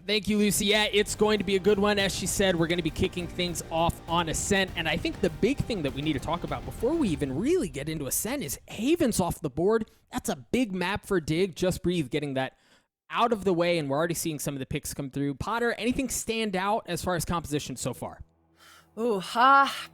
Thank you, Lucy. Yeah, it's going to be a good one. As she said, we're going to be kicking things off on Ascent. And I think the big thing that we need to talk about before we even really get into Ascent is Haven's off the board. That's a big map for Dig. Just Breathe getting that out of the way, and we're already seeing some of the picks come through. Potter, anything stand out as far as composition so far? Ooh,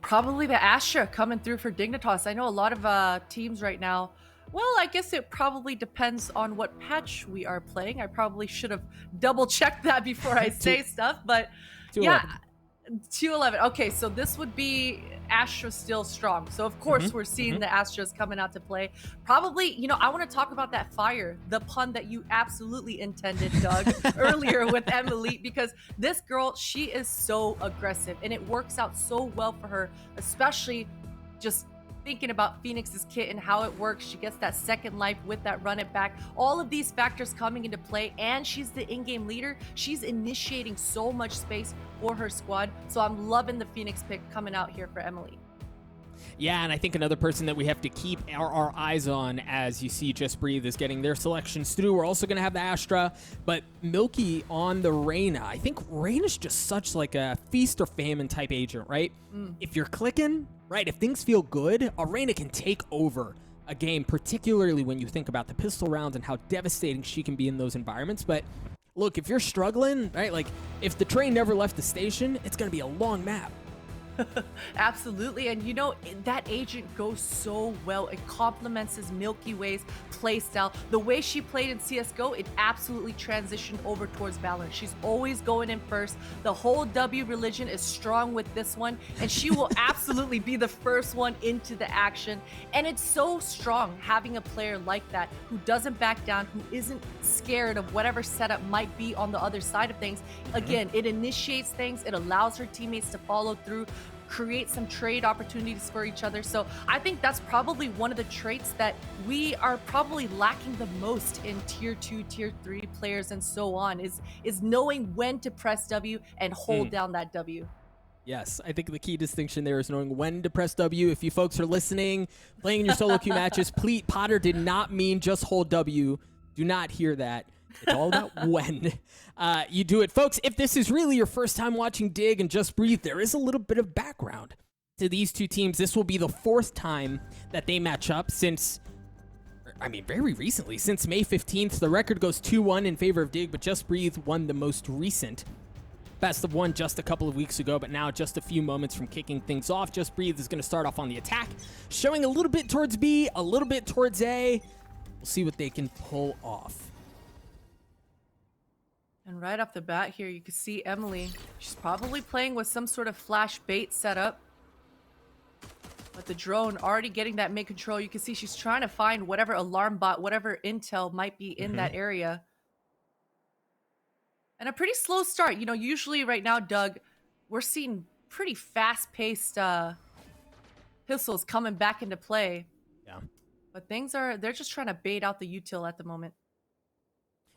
probably the Astra coming through for Dignitas. I know a lot of teams right now. Well, I guess it probably depends on what patch we are playing. I probably should have double checked that before I say stuff, but 211. yeah, 211. Okay, so this would be Astra still strong. So of course we're seeing the Astras coming out to play. Probably, I want to talk about that fire, the pun that you absolutely intended, Doug, earlier with Emily, because this girl, she is so aggressive and it works out so well for her, especially just thinking about Phoenix's kit and how it works. She gets that second life with that run it back. All of these factors coming into play, and she's the in-game leader. She's initiating so much space for her squad. So I'm loving the Phoenix pick coming out here for Emily. Yeah, and I think another person that we have to keep our eyes on, as you see Just Breathe is getting their selections through. We're also going to have the Astra, but Milky on the Reyna. I think Reyna's just such like a feast or famine type agent, right? If you're clicking, right, if things feel good, a Reyna can take over a game, particularly when you think about the pistol rounds and how devastating she can be in those environments. But look, if you're struggling, right, like if the train never left the station, it's going to be a long map. Absolutely. And that agent goes so well. It complements his Milky Way's playstyle. The way she played in CSGO, it absolutely transitioned over towards Valorant. She's always going in first. The whole W religion is strong with this one, and she will absolutely be the first one into the action. And it's so strong having a player like that who doesn't back down, who isn't scared of whatever setup might be on the other side of things. Again, it initiates things. It allows her teammates to follow through, create some trade opportunities for each other. So I think that's probably one of the traits that we are probably lacking the most in tier 2, tier 3 players and so on, is knowing when to press W and hold down that W. Yes, I think the key distinction there is knowing when to press W. If you folks are listening, playing in your solo queue matches, please, Potter did not mean just hold W. Do not hear that. It's all about when you do it. Folks, if this is really your first time watching Dig and Just Breathe, there is a little bit of background to these two teams. This will be the fourth time that they match up since, very recently, since May 15th. The record goes 2-1 in favor of Dig, but Just Breathe won the most recent best of one just a couple of weeks ago, but now just a few moments from kicking things off. Just Breathe is going to start off on the attack, showing a little bit towards B, a little bit towards A. We'll see what they can pull off. And right off the bat here, you can see Emily. She's probably playing with some sort of flash bait setup. But the drone already getting that mid control. You can see she's trying to find whatever alarm bot, whatever intel might be in that area. And a pretty slow start. Usually right now, Doug, we're seeing pretty fast-paced pistols coming back into play. Yeah. But they're just trying to bait out the util at the moment.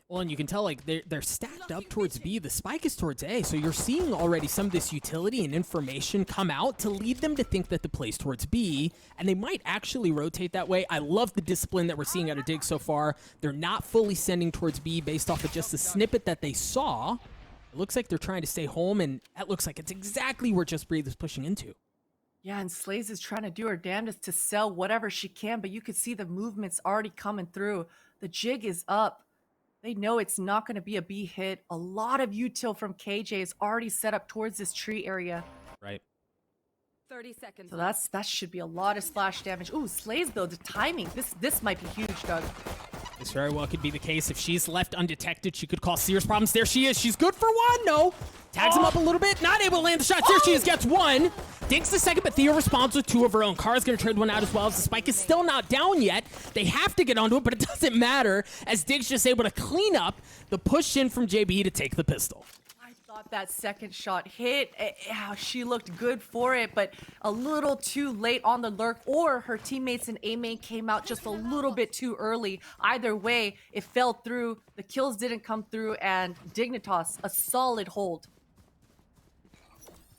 Well, and you can tell, like, they're stacked up towards B. The spike is towards A, so you're seeing already some of this utility and information come out to lead them to think that the play's towards B, and they might actually rotate that way. I love the discipline that we're seeing out of Dig so far. They're not fully sending towards B based off of just the snippet that they saw. It looks like they're trying to stay home, and that looks like it's exactly where Just Breathe is pushing into. Yeah, and Slays is trying to do her damnedest to sell whatever she can, but you could see the movements already coming through. The jig is up. They know it's not going to be a B hit. A lot of util from KJ is already set up towards this tree area. Right. 30 seconds. So that should be a lot of splash damage. Ooh, Slays though, the timing. This might be huge, Doug. This very well could be the case. If she's left undetected, she could cause serious problems. There she is. She's good for one. No. Tags him up a little bit. Not able to land the shots. There she is. Gets one. Dinks the second, but Theo responds with two of her own. Kara's going to trade one out as well, as the spike is still not down yet. They have to get onto it, but it doesn't matter, as Dig's just able to clean up the push in from JB to take the pistol. I thought that second shot hit. She looked good for it, but a little too late on the lurk, or her teammates in A main came out just a little bit too early. Either way, it fell through. The kills didn't come through, and Dignitas, a solid hold.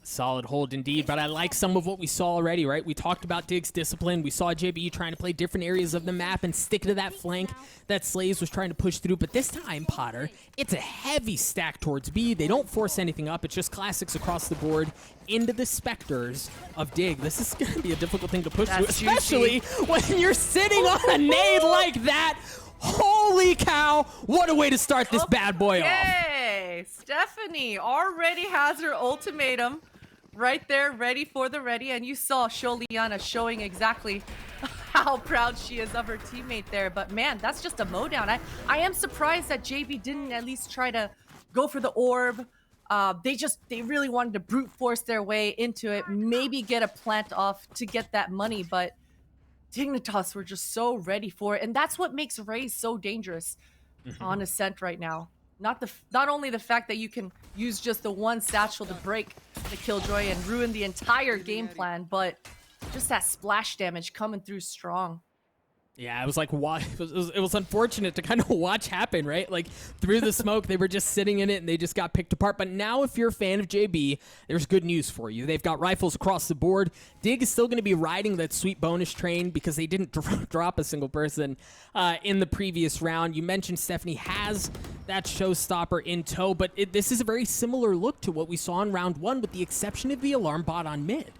Solid hold indeed, but I like some of what we saw already, right? We talked about Dig's discipline. We saw JB trying to play different areas of the map and stick to that flank that Slays was trying to push through. But this time, Potter, it's a heavy stack towards B. They don't force anything up. It's just classics across the board into the Spectres of Dig. This is going to be a difficult thing to push through, especially when you're sitting on a nade like that. Holy cow, what a way to start this bad boy off. Yay! Stephanie already has her ultimatum right there, ready for the ready. And you saw Sholiana showing exactly how proud she is of her teammate there. But man, that's just a mowdown. I am surprised that JB didn't at least try to go for the orb. They really wanted to brute force their way into it, maybe get a plant off to get that money, but Dignitas were just so ready for it, and that's what makes Raze so dangerous on Ascent right now. Not only the fact that you can use just the one satchel to break the Killjoy and ruin the entire game plan, but just that splash damage coming through strong. Yeah, it was like it was unfortunate to kind of watch happen, right? Like through the smoke, they were just sitting in it and they just got picked apart. But now, if you're a fan of JB, there's good news for you. They've got rifles across the board. Dig is still going to be riding that sweet bonus train because they didn't drop a single person in the previous round. You mentioned Stephanie has that showstopper in tow, but this is a very similar look to what we saw in round one, with the exception of the alarm bot on mid.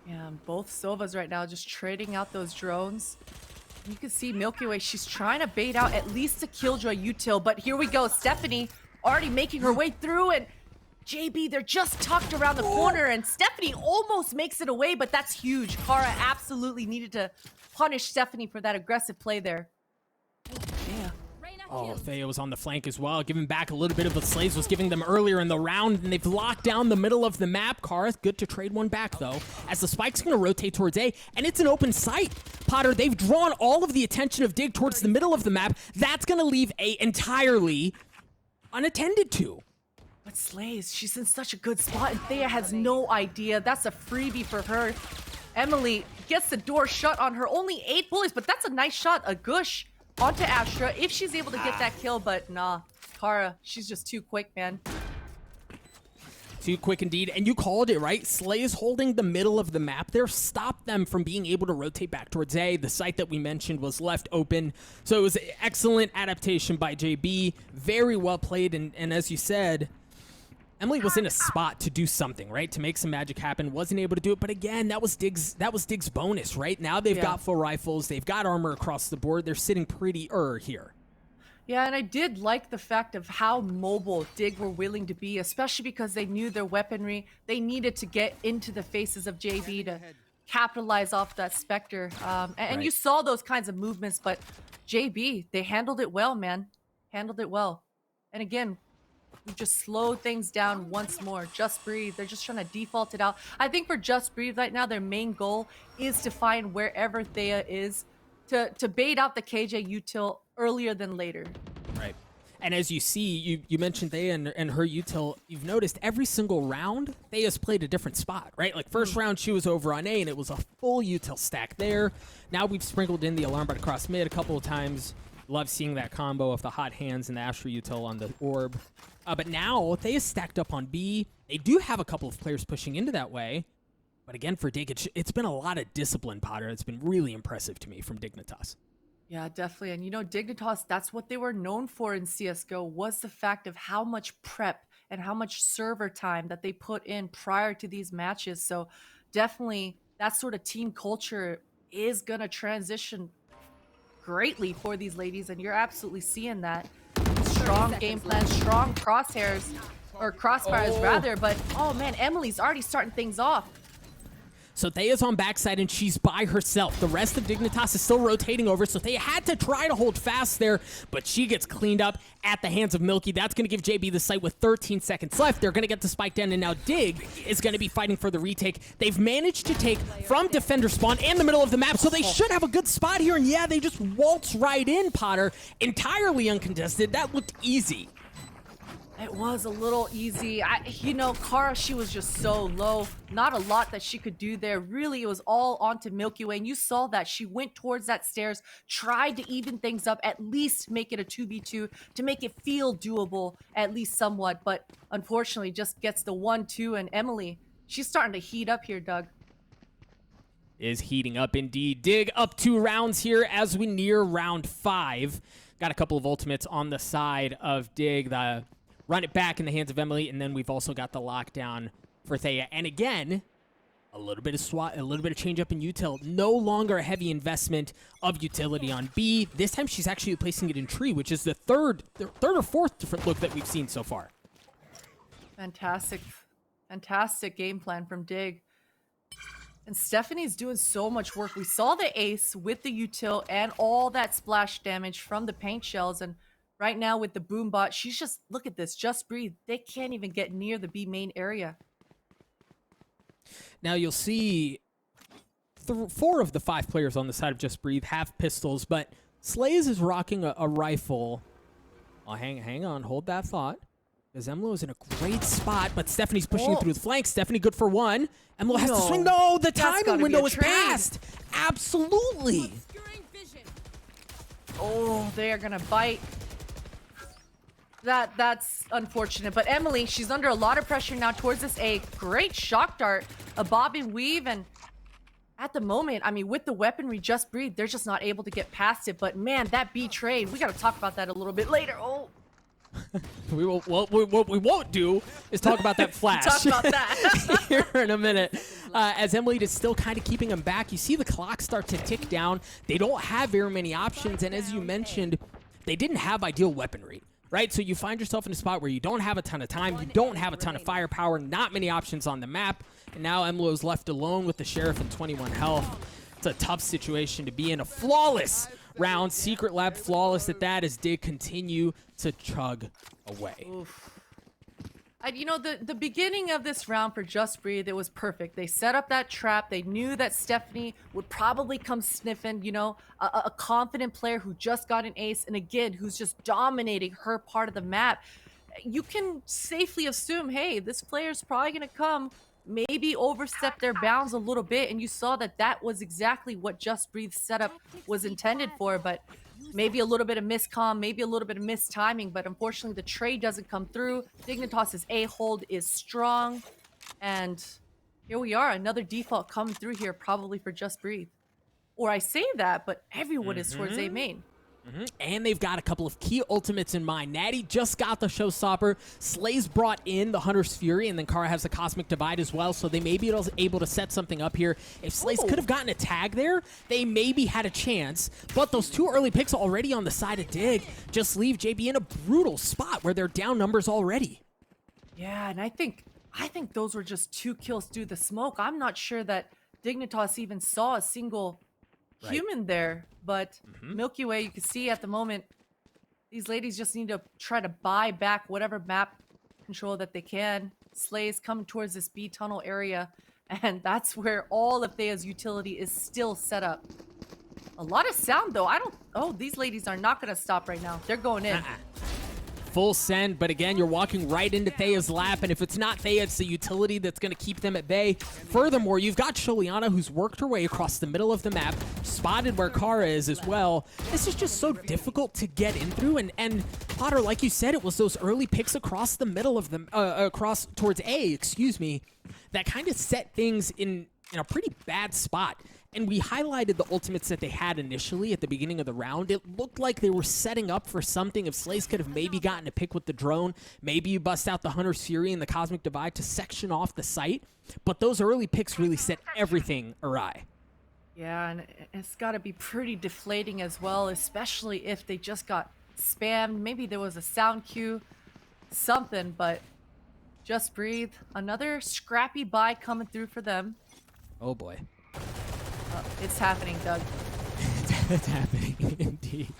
Yeah, both Sovas right now just trading out those drones. You can see Milky Way, she's trying to bait out at least a Killjoy util, but here we go. Stephanie already making her way through, and JB, they're just tucked around the corner, and Stephanie almost makes it away, but that's huge. Kara absolutely needed to punish Stephanie for that aggressive play there. Yeah. Oh, Thea was on the flank as well, giving back a little bit of what Slaves was giving them earlier in the round, and they've locked down the middle of the map. Kara, good to trade one back, though, as the spike's going to rotate towards A, and it's an open site. Potter, they've drawn all of the attention of Dig towards the middle of the map. That's going to leave A entirely unattended to. But Slays, she's in such a good spot, and Thea has no idea. That's a freebie for her. Emily gets the door shut on her. Only 8 bullets, but that's a nice shot. A gush onto Astra if she's able to get that kill, but nah. Kara, she's just too quick, man. Too quick indeed, and you called it, right? Slay is holding the middle of the map there, stopped them from being able to rotate back towards A. The site that we mentioned was left open, so it was an excellent adaptation by JB. Very well played, and as you said, Emily was in a spot to do something, right? To make some magic happen. Wasn't able to do it, but again, that was Dig's bonus, right? Now they've got full rifles, they've got armor across the board. They're sitting pretty here. Yeah, and I did like the fact of how mobile Dig were willing to be, especially because they knew their weaponry. They needed to get into the faces of JB to capitalize off that Spectre. And you saw those kinds of movements, but JB, they handled it well, man. Handled it well. And again, we just slow things down once more. Just Breathe. They're just trying to default it out. I think for Just Breathe right now, their main goal is to find wherever Thea is to bait out the KJ util earlier than later. Right. And as you see, you mentioned Thea and her util. You've noticed every single round, Thea's played a different spot, right? Like first round, she was over on A, and it was a full util stack there. Now we've sprinkled in the alarm bot across mid a couple of times. Love seeing that combo of the hot hands and the Astra util on the orb. But now, Thea's stacked up on B. They do have a couple of players pushing into that way. But again, for Dig, it's been a lot of discipline, Potter. It's been really impressive to me from Dignitas. Yeah, definitely. And you know, Dignitas, that's what they were known for in CSGO, was the fact of how much prep and how much server time that they put in prior to these matches. So definitely that sort of team culture is going to transition greatly for these ladies. And you're absolutely seeing that. Strong game plan, strong crosshairs, or crossfires rather, but oh man, Emily's already starting things off. So Thea's on backside, and she's by herself. The rest of Dignitas is still rotating over, so Thea had to try to hold fast there, but she gets cleaned up at the hands of Milky. That's going to give JB the site with 13 seconds left. They're going to get the spike down, and now Dig is going to be fighting for the retake. They've managed to take from defender spawn and the middle of the map, so they should have a good spot here, and yeah, they just waltz right in, Potter. Entirely uncontested. That looked easy. It was a little easy. You know, Kara, she was just so low. Not a lot that she could do there. Really, it was all onto Milky Way. And you saw that. She went towards that stairs, tried to even things up, at least make it a 2v2 to make it feel doable, at least somewhat. But unfortunately, just gets the 1-2. And Emily, She's starting to heat up here, Doug. Is heating up indeed. Dig up 2 rounds here as we near round 5. Got a couple of ultimates on the side of Dig. The run it back in the hands of Emily, and then we've also got the lockdown for Thea. And again, a little bit of SWAT, a little bit of change up in util. No longer a heavy investment of utility on B. This time she's actually placing it in tree, which is the third or fourth different look that we've seen so far. Fantastic. Fantastic game plan from Dig. And Stephanie's doing so much work. We saw the ace with the util and all that splash damage from the paint shells. And right now with the boom bot, she's just, look at this, just breathe. They can't even get near the B main area. Now you'll see 4 of the 5 players on the side of Just Breathe have pistols, but Slays is rocking a rifle. Oh, hang on, hold that thought. Because Emlo is in a great spot, but Stephanie's pushing it through the flank. Stephanie good for 1. Emlo has to swing. No, the timing window is passed. Absolutely. Oh, they are gonna bite. That's unfortunate. But Emily, she's under a lot of pressure now towards this A. Great shock dart, a bob and weave, and at the moment, I mean, with the weaponry, Just Breathe, they're just not able to get past it. But man, that B trade, we gotta talk about that a little bit later. Oh. What we won't do is talk about that flash. Talk about that. Here in a minute. As Emily is still kind of keeping them back, you see the clock start to tick down. They don't have very many options, and as you mentioned, they didn't have ideal weaponry, right? So you find yourself in a spot where you don't have a ton of time, you don't have a ton of firepower, not many options on the map, and now Emlo is left alone with the Sheriff and 21 health. It's a tough situation to be in. A flawless round, Secret Lab flawless at that as Dig continue to chug away. Oof. You know, the beginning of this round for Just Breathe, it was perfect. They set up that trap. They knew that Stephanie would probably come sniffing, you know, a confident player who just got an ace, and again, who's just dominating her part of the map. You can safely assume, hey, this player's probably going to come, maybe overstep their bounds a little bit, and you saw that that was exactly what Just Breathe's setup was intended for, but maybe a little bit of miscomm, maybe a little bit of mistiming, but unfortunately the trade doesn't come through. Dignitas' A hold is strong, and here we are, another default coming through here, probably for Just Breathe. Or I say that, but everyone is towards A main. And they've got a couple of key ultimates in mind. Natty just got the Showstopper. Slays brought in the Hunter's Fury, and then Kara has the Cosmic Divide as well, so they may be able to set something up here. If Slays could have gotten a tag there, they maybe had a chance, but those 2 early picks already on the side of Dig just leave JB in a brutal spot where they're down numbers already. Yeah, and I think those were just 2 kills through the smoke. I'm not sure that Dignitas even saw a single human there, but Milky Way, you can see at the moment, these ladies just need to try to buy back whatever map control that they can. Slays come towards this B tunnel area, and that's where all of Thea's utility is still set up. A lot of sound though. Oh, these ladies are not gonna stop right now. They're going in. Full send, but again, you're walking right into Thea's lap, and if it's not Thea, it's the utility that's going to keep them at bay. Furthermore, you've got Sholiana, who's worked her way across the middle of the map, spotted where Kara is as well. This is just so difficult to get in through, and Potter, like you said, it was those early picks across the middle of them, across towards A, excuse me, that kind of set things in a pretty bad spot. And we highlighted the ultimates that they had initially at the beginning of the round. It looked like they were setting up for something. If Slays could have maybe gotten a pick with the drone, maybe you bust out the Hunter's Fury and the Cosmic Divide to section off the site. But those early picks really set everything awry. Yeah, and it's got to be pretty deflating as well, especially if they just got spammed. Maybe there was a sound cue, something, but Just Breathe. Another scrappy buy coming through for them. Oh boy. It's happening, Doug. It's happening, indeed.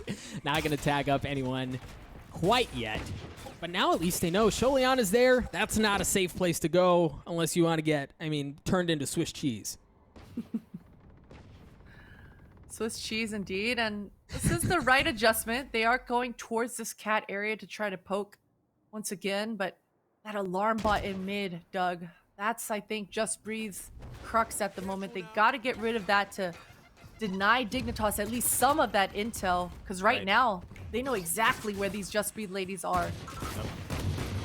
Not going to tag up anyone quite yet. But now at least they know Sholiana's there. That's not a safe place to go unless you want to get, turned into Swiss cheese. Swiss cheese, indeed. And this is the right adjustment. They are going towards this cat area to try to poke once again. But that alarm bot in mid, Doug, that's, I think, Just Breathe's crux at the moment. They got to get rid of that to deny Dignitas at least some of that intel. Because right now, they know exactly where these Just Breathe ladies are.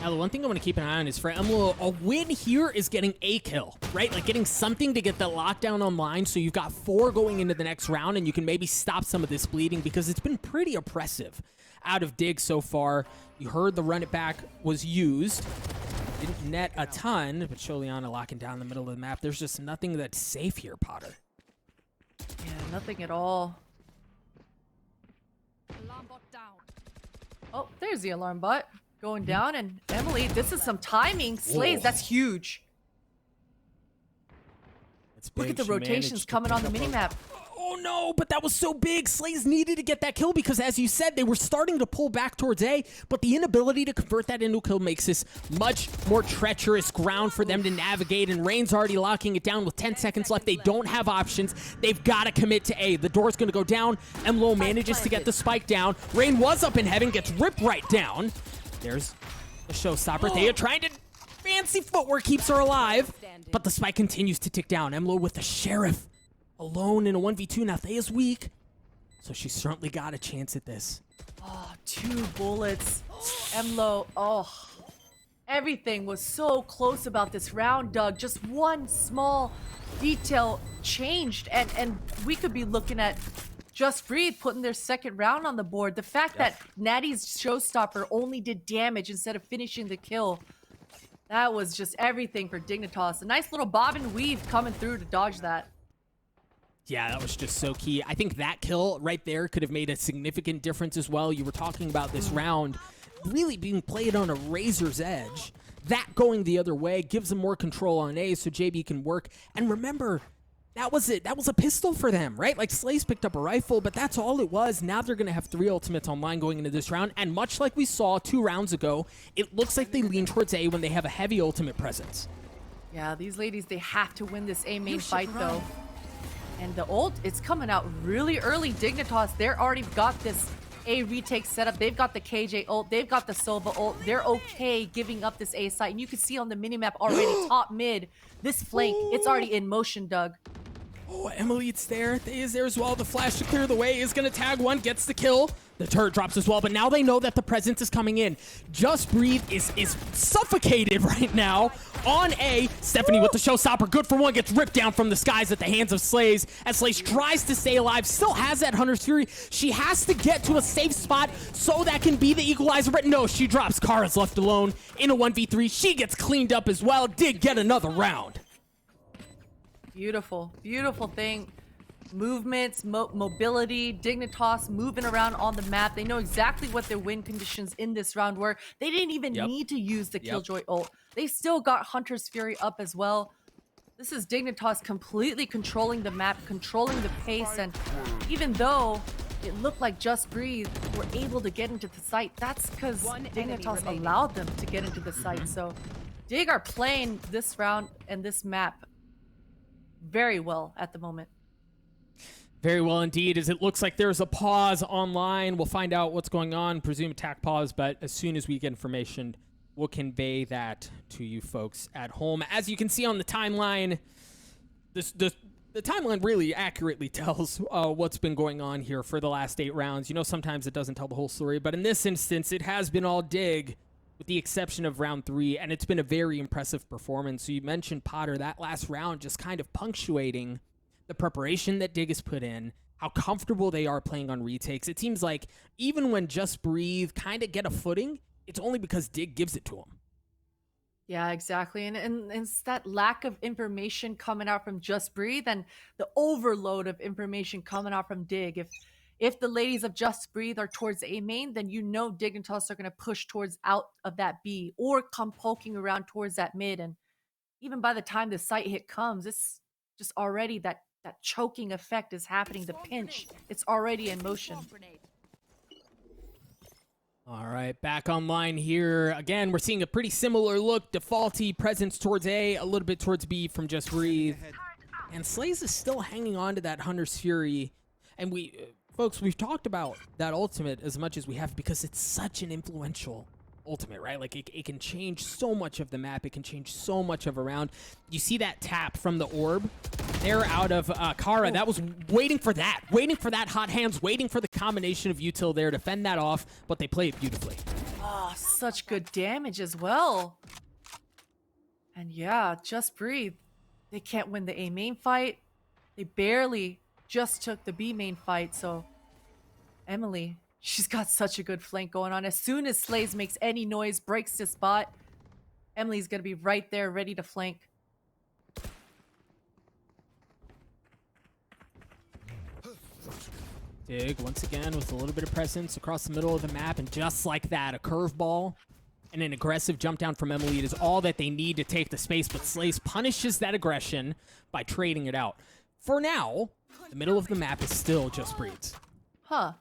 Now, the one thing I want to keep an eye on is for Emlo, a win here is getting a kill, right? Like getting something to get the lockdown online, so you've got 4 going into the next round, and you can maybe stop some of this bleeding because it's been pretty oppressive out of Dig so far. You heard the run it back was used. Didn't net a ton, but Sholiana locking down the middle of the map. There's just nothing that's safe here, Potter. Yeah, nothing at all. Alarm bot down. Oh, there's the alarm bot going down, and Emily, this is some timing. Slays, Whoa. that's huge. It's Look big. at the She rotations managed to coming on the pick up minimap. Oh no, but that was so big. Slays needed to get that kill because, as you said, they were starting to pull back towards A, but the inability to convert that into a kill makes this much more treacherous ground for them to navigate, and Rain's already locking it down with 10 seconds left. They don't have options. They've got to commit to A. The door's going to go down. Emlo manages to get the spike down. Rain was up in heaven, gets ripped right down. There's the showstopper. Thea trying to... Fancy footwork keeps her alive, but the spike continues to tick down. Emlo with the Sheriff. Alone in a 1v2. Now Thea's weak, so she's certainly got a chance at this. Oh, 2 bullets. Emlo, oh. Everything was so close about this round, Doug. Just one small detail changed, and we could be looking at Just Breathe putting their second round on the board. The fact that Natty's showstopper only did damage instead of finishing the kill, that was just everything for Dignitas. A nice little bob and weave coming through to dodge that. Yeah, that was just so key. I think that kill right there could have made a significant difference as well. You were talking about this round really being played on a razor's edge. That going the other way gives them more control on A, so JB can work. And remember, that was it. That was a pistol for them, right? Like, Slays picked up a rifle, but that's all it was. Now they're going to have 3 ultimates online going into this round. And much like we saw 2 rounds ago, it looks like they lean towards A when they have a heavy ultimate presence. Yeah, these ladies, they have to win this A main fight, though. And the ult, it's coming out really early. Dignitas, they're already got this A retake setup. They've got the KJ ult. They've got the Sova ult. They're okay giving up this A site. And you can see on the minimap already, top mid, this flank, it's already in motion, Doug. Oh, Emily, it's there. Thea is there as well. The flash to clear the way is going to tag one, gets the kill. The turret drops as well, but now they know that the presence is coming in. Just Breathe is suffocated right now on A. Stephanie with the showstopper, good for one, gets ripped down from the skies at the hands of Slays. As Slays tries to stay alive, still has that Hunter's Fury. She has to get to a safe spot so that can be the equalizer, but no, she drops. Kara's left alone in a 1v3. She gets cleaned up as well. Did get another round. Beautiful, beautiful thing. Movements, mobility, Dignitas moving around on the map. They know exactly what their win conditions in this round were. They didn't even need to use the Killjoy ult. They still got Hunter's Fury up as well. This is Dignitas completely controlling the map, controlling the pace, and even though it looked like Just Breathe were able to get into the site, that's because Dignitas allowed them to get into the site. So Dig are playing this round and this map very well at the moment. Very well indeed, as it looks like there's a pause online. We'll find out what's going on, presume attack pause, but as soon as we get information, we'll convey that to you folks at home. As you can see on the timeline, the timeline really accurately tells what's been going on here for the last 8 rounds. You know, sometimes it doesn't tell the whole story, but in this instance, it has been all Dig, with the exception of round 3, and it's been a very impressive performance. So you mentioned, Potter, that last round just kind of punctuating the preparation that Dig has put in, how comfortable they are playing on retakes. It seems like even when Just Breathe kind of get a footing, it's only because Dig gives it to them. Yeah, exactly. And it's that lack of information coming out from Just Breathe and the overload of information coming out from Dig. If the ladies of Just Breathe are towards A main, then you know Dignitas are going to push towards out of that B or come poking around towards that mid. And even by the time the site hit comes, it's just already that choking effect is happening. The pinch, it's already in motion. All right, back online here. Again, we're seeing a pretty similar look. Defaulty presence towards A, a little bit towards B from Just Breathe. And Slays is still hanging on to that Hunter's Fury. And folks, we've talked about that ultimate as much as we have because it's such an influential ultimate, right? Like, it can change so much of the map. It can change so much of a round. You see that tap from the orb there out of Kara. That was waiting for that hot hands, waiting for the combination of util there to fend that off, but they play it beautifully. Oh, such good damage as well. And yeah, just breathe. They can't win the A main fight. They barely just took the B main fight, so Emily, she's got such a good flank going on. As soon as Slays makes any noise, breaks the spot, Emily's gonna be right there ready to flank. Dig once again with a little bit of presence across the middle of the map, and just like that, a curveball and an aggressive jump down from Emily. It is all that they need to take the space, but Slays punishes that aggression by trading it out. For now, the middle of the map is still Just Breathes. Huh.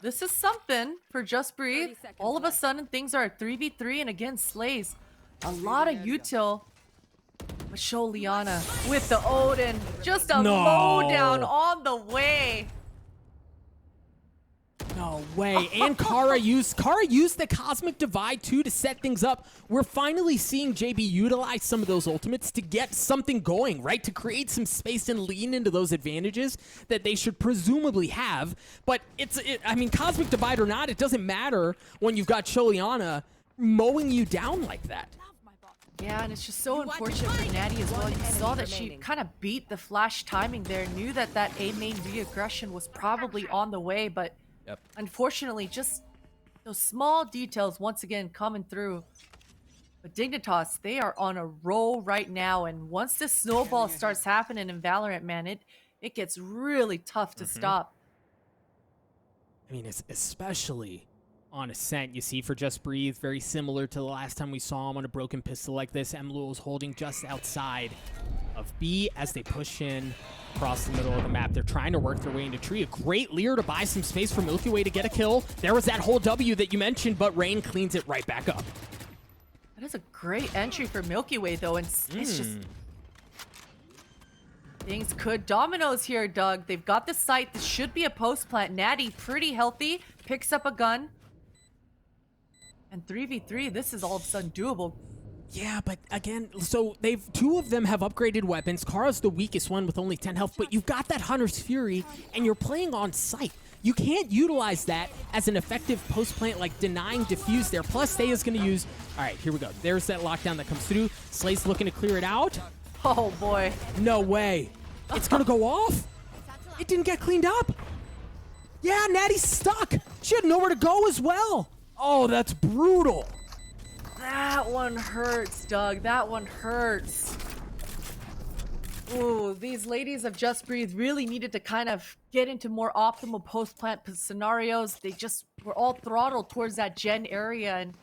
This is something for Just Breathe. All of a sudden, things are 3v3, and again, Slays. A lot of util. But show Liana with the Odin. Just a lowdown on the way. No way. And Kara used the Cosmic Divide too to set things up. We're finally seeing JB utilize some of those ultimates to get something going, right? To create some space and lean into those advantages that they should presumably have. But I mean, Cosmic Divide or not, it doesn't matter when you've got Sholiana mowing you down like that. Yeah, and it's just so unfortunate for Natty as well. You saw that she kind of beat the flash timing there, knew that that A main re-aggression was probably on the way, but unfortunately, just those small details once again coming through. But Dignitas, they are on a roll right now, and once this snowball starts happening in Valorant, man, it gets really tough to stop. I mean, it's especially on Ascent. You see for Just Breathe, very similar to the last time we saw him on a broken pistol like this. Emily was holding just outside of B as they push in across the middle of the map. They're trying to work their way into tree. A great Lear to buy some space for Milky Way to get a kill. There was that whole W that you mentioned, but Rain cleans it right back up. That is a great entry for Milky Way, though, and it's just... Things could dominoes here, Doug. They've got the site. This should be a post plant. Natty, pretty healthy, picks up a gun. And 3v3, this is all of a sudden doable. Yeah, but again, so two of them have upgraded weapons. Kara's the weakest one with only 10 health, but you've got that Hunter's Fury, and you're playing on site. You can't utilize that as an effective post-plant, like denying defuse there. Plus, Thea's going to use... All right, here we go. There's that lockdown that comes through. Slay's looking to clear it out. Oh, boy. No way. It's going to go off. It didn't get cleaned up. Yeah, Natty's stuck. She had nowhere to go as well. Oh, that's brutal. That one hurts, Doug. That one hurts. Ooh, these ladies of Just Breathe really needed to kind of get into more optimal post-plant scenarios. They just were all throttled towards that gen area, and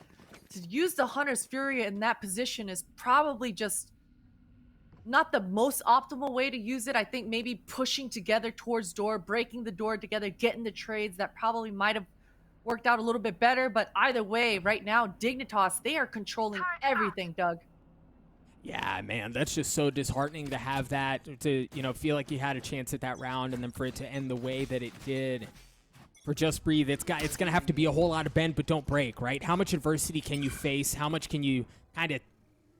to use the Hunter's Fury in that position is probably just not the most optimal way to use it. I think maybe pushing together towards door, breaking the door together, getting the trades, that probably might have worked out a little bit better. But either way, right now, Dignitas, they are controlling everything, Doug. Yeah, man, that's just so disheartening to have that, to, you know, feel like you had a chance at that round and then for it to end the way that it did. For Just Breathe, it's going to have to be a whole lot of bend but don't break, right? How much adversity can you face? How much can you kind of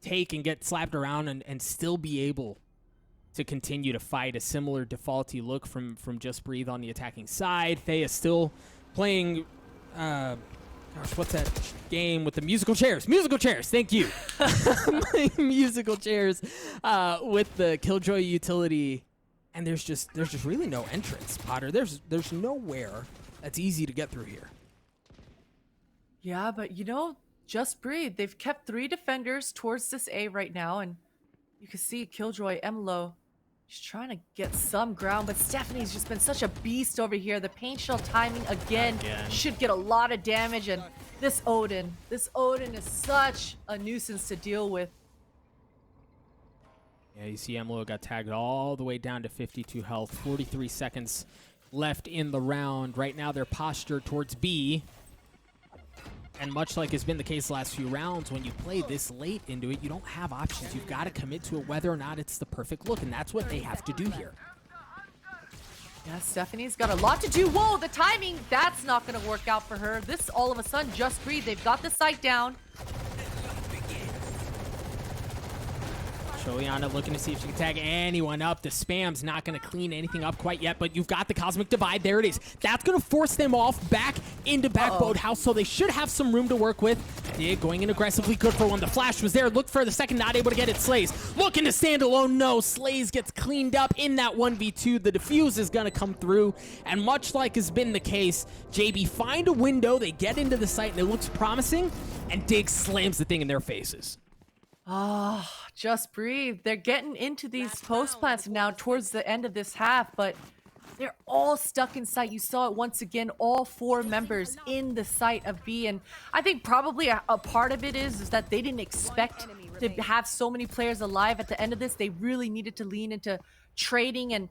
take and get slapped around and still be able to continue to fight? A similar defaulty look from Just Breathe on the attacking side. Thea still playing... gosh, what's that game with the musical chairs? Musical chairs, thank you. Musical chairs with the Killjoy utility, and there's just really no entrance, Potter. There's nowhere that's easy to get through here. Yeah, but you know, Just Breathe. They've kept 3 defenders towards this A right now, and you can see Killjoy, Emlo, she's trying to get some ground, but Stephanie's just been such a beast over here. The paint shell timing again should get a lot of damage, and this Odin is such a nuisance to deal with. Yeah, you see Emlo got tagged all the way down to 52 health, 43 seconds left in the round. Right now they're postured towards B. And much like has been the case the last few rounds, when you play this late into it, you don't have options. You've got to commit to it whether or not it's the perfect look, and that's what they have to do here. Yeah, Stephanie's got a lot to do. Whoa, the timing, that's not going to work out for her. This, all of a sudden, Just Breathe. They've got the sight down. Sholiana looking to see if she can tag anyone up. The spam's not going to clean anything up quite yet, but you've got the Cosmic Divide. There it is. That's going to force them off back into back boathouse, so they should have some room to work with. Dig going in aggressively, good for one. The flash was there. Look for the second, not able to get it. Slays looking to stand alone. No, Slays gets cleaned up in that 1v2. The defuse is going to come through, and much like has been the case, JB find a window. They get into the site, and it looks promising, and Dig slams the thing in their faces. Oh, just breathe. They're getting into these post plants now towards the end of this half, but they're all stuck in sight. You saw it once again, all 4 members in the sight of B. And I think probably a part of it is that they didn't expect to have so many players alive at the end of this. They really needed to lean into trading and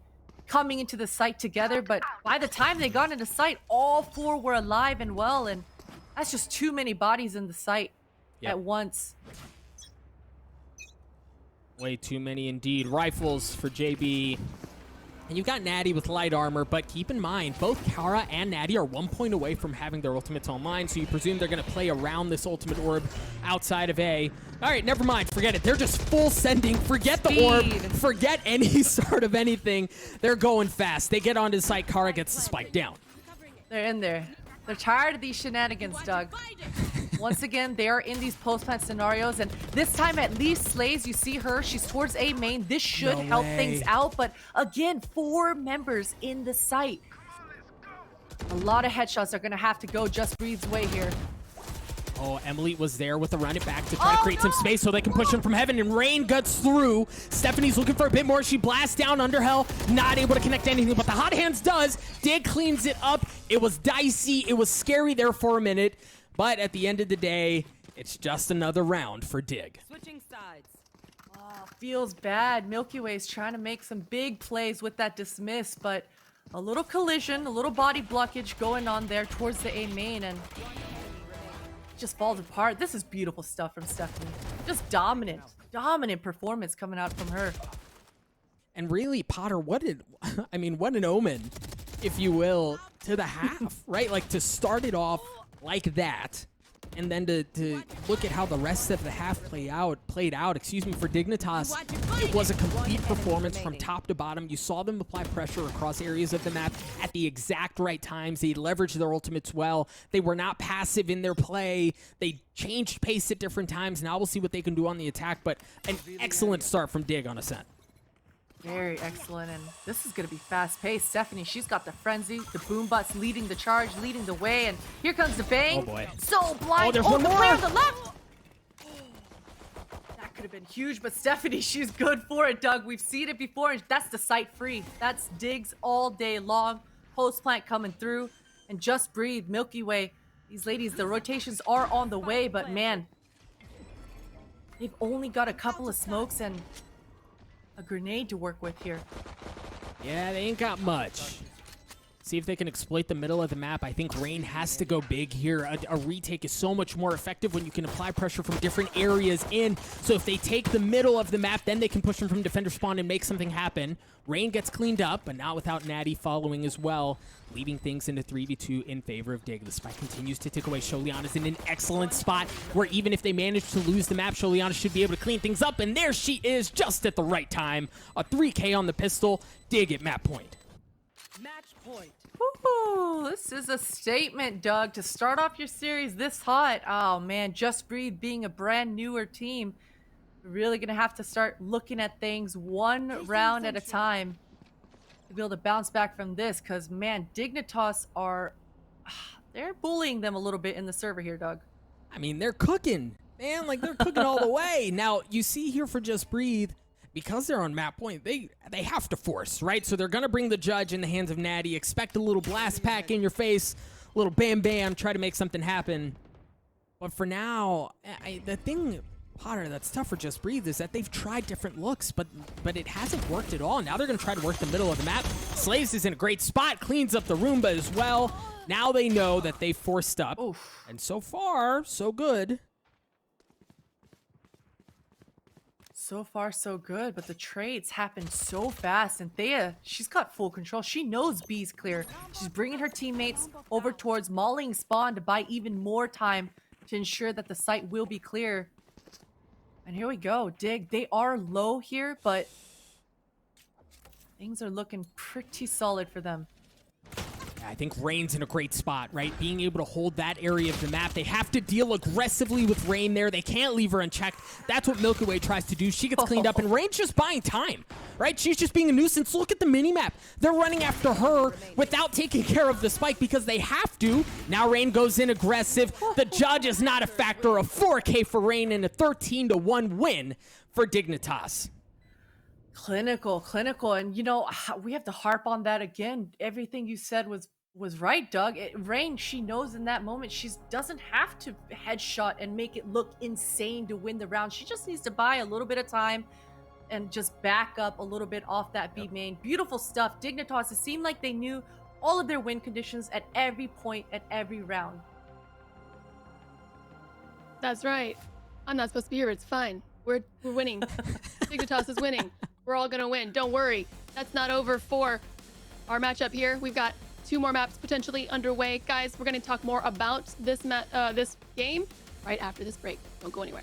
coming into the site together. But by the time they got into sight, all 4 were alive and well. And that's just too many bodies in the site at once. Way too many indeed. Rifles for JB. And you've got Natty with light armor, but keep in mind, both Kara and Natty are 1 point away from having their ultimates online, so you presume they're going to play around this ultimate orb outside of A. All right, never mind. Forget it. They're just full sending. Forget the orb. Forget any sort of anything. They're going fast. They get onto the site. Kara gets the spike down. They're in there. They're tired of these shenanigans, Doug. Once again, they are in these post-plant scenarios, and this time at least Slays, you see her, she's towards A main. This should help things out, but again, 4 members in the site. A lot of headshots are gonna have to go Just Breathe's way here. Oh, Emily was there with the run it back to try to create some space so they can push him from heaven, and Rain guts through. Stephanie's looking for a bit more. She blasts down under hell, not able to connect anything, but the Hot Hands does. Dig cleans it up. It was dicey. It was scary there for a minute. But at the end of the day, it's just another round for Dig. Switching sides. Oh, feels bad. Milky Way's trying to make some big plays with that dismiss, but a little collision, a little body blockage going on there towards the A main, and just falls apart. This is beautiful stuff from Stephanie. Just dominant performance coming out from her. And really, Potter, what an omen, if you will, to the half, right? Like, to start it off like that, and then to look at how the rest of the half played out, for Dignitas. It was a complete performance from top to bottom. You saw them apply pressure across areas of the map at the exact right times. They leveraged their ultimates well. They were not passive in their play. They changed pace at different times. Now we'll see what they can do on the attack, but an excellent start from Dig on Ascent. Very excellent, and this is going to be fast-paced. Stephanie, she's got the frenzy, the boom butts leading the charge, leading the way, and here comes the bang. Oh boy. So blind. There's one the more. player on the left. That could have been huge, but Stephanie, she's good for it, Doug. We've seen it before, and that's the site free. That's Digs all day long. Post plant coming through, and Just Breathe, Milky Way. These ladies, the rotations are on the way, but man, they've only got a couple of smokes and a grenade to work with here. Yeah, they ain't got much. See if they can exploit the middle of the map. I think Rain has to go big here. A retake is so much more effective when you can apply pressure from different areas in. So if they take the middle of the map, then they can push them from defender spawn and make something happen. Rain gets cleaned up, but not without Natty following as well, leaving things into 3v2 in favor of Dig. The spike continues to tick away. Sholiana's in an excellent spot where even if they manage to lose the map, Sholiana should be able to clean things up, and there she is just at the right time. A 3K on the pistol. Dig at map point. Match point. Ooh, this is a statement, Doug, to start off your series this hot. Oh man, Just Breathe being a brand newer team, we're really gonna have to start looking at things one round at a time to be able to bounce back from this, because man, Dignitas they're bullying them a little bit in the server here, Doug. I mean, they're cooking, man. Like, they're cooking all the way. Now, you see here for Just Breathe, because they're on map point, they have to force, right? So they're going to bring the judge in the hands of Natty. Expect a little blast pack in your face, a little bam bam, try to make something happen. But for now, the thing, Potter, that's tough for Just Breathe is that they've tried different looks, but it hasn't worked at all. Now they're going to try to work the middle of the map. Slaves is in a great spot, cleans up the Roomba as well. Now they know that they forced up. Oof. And so far, so good. So far, so good, but the trades happen so fast, and Thea, she's got full control. She knows B's clear. She's bringing her teammates over towards mauling spawn to buy even more time to ensure that the site will be clear. And here we go. Dig. They are low here, but things are looking pretty solid for them. I think Rain's in a great spot, right? Being able to hold that area of the map. They have to deal aggressively with Rain there. They can't leave her unchecked. That's what Milky Way tries to do. She gets cleaned up, and Rain's just buying time, right? She's just being a nuisance. Look at the minimap. They're running after her without taking care of the spike because they have to. Now Rain goes in aggressive. The judge is not a factor. A 4K for Rain and a 13-1 win for Dignitas. Clinical. And, you know, we have to harp on that again. Everything you said was right, Doug. Rain, she knows in that moment she doesn't have to headshot and make it look insane to win the round. She just needs to buy a little bit of time and just back up a little bit off that B main. Beautiful stuff. Dignitas, it seemed like they knew all of their win conditions at every point, at every round. That's right. I'm not supposed to be here. It's fine. We're winning. Dignitas is winning. We're all gonna win. Don't worry. That's not over for our matchup here. We've got 2 more maps potentially underway. Guys, we're gonna talk more about this game right after this break. Don't go anywhere.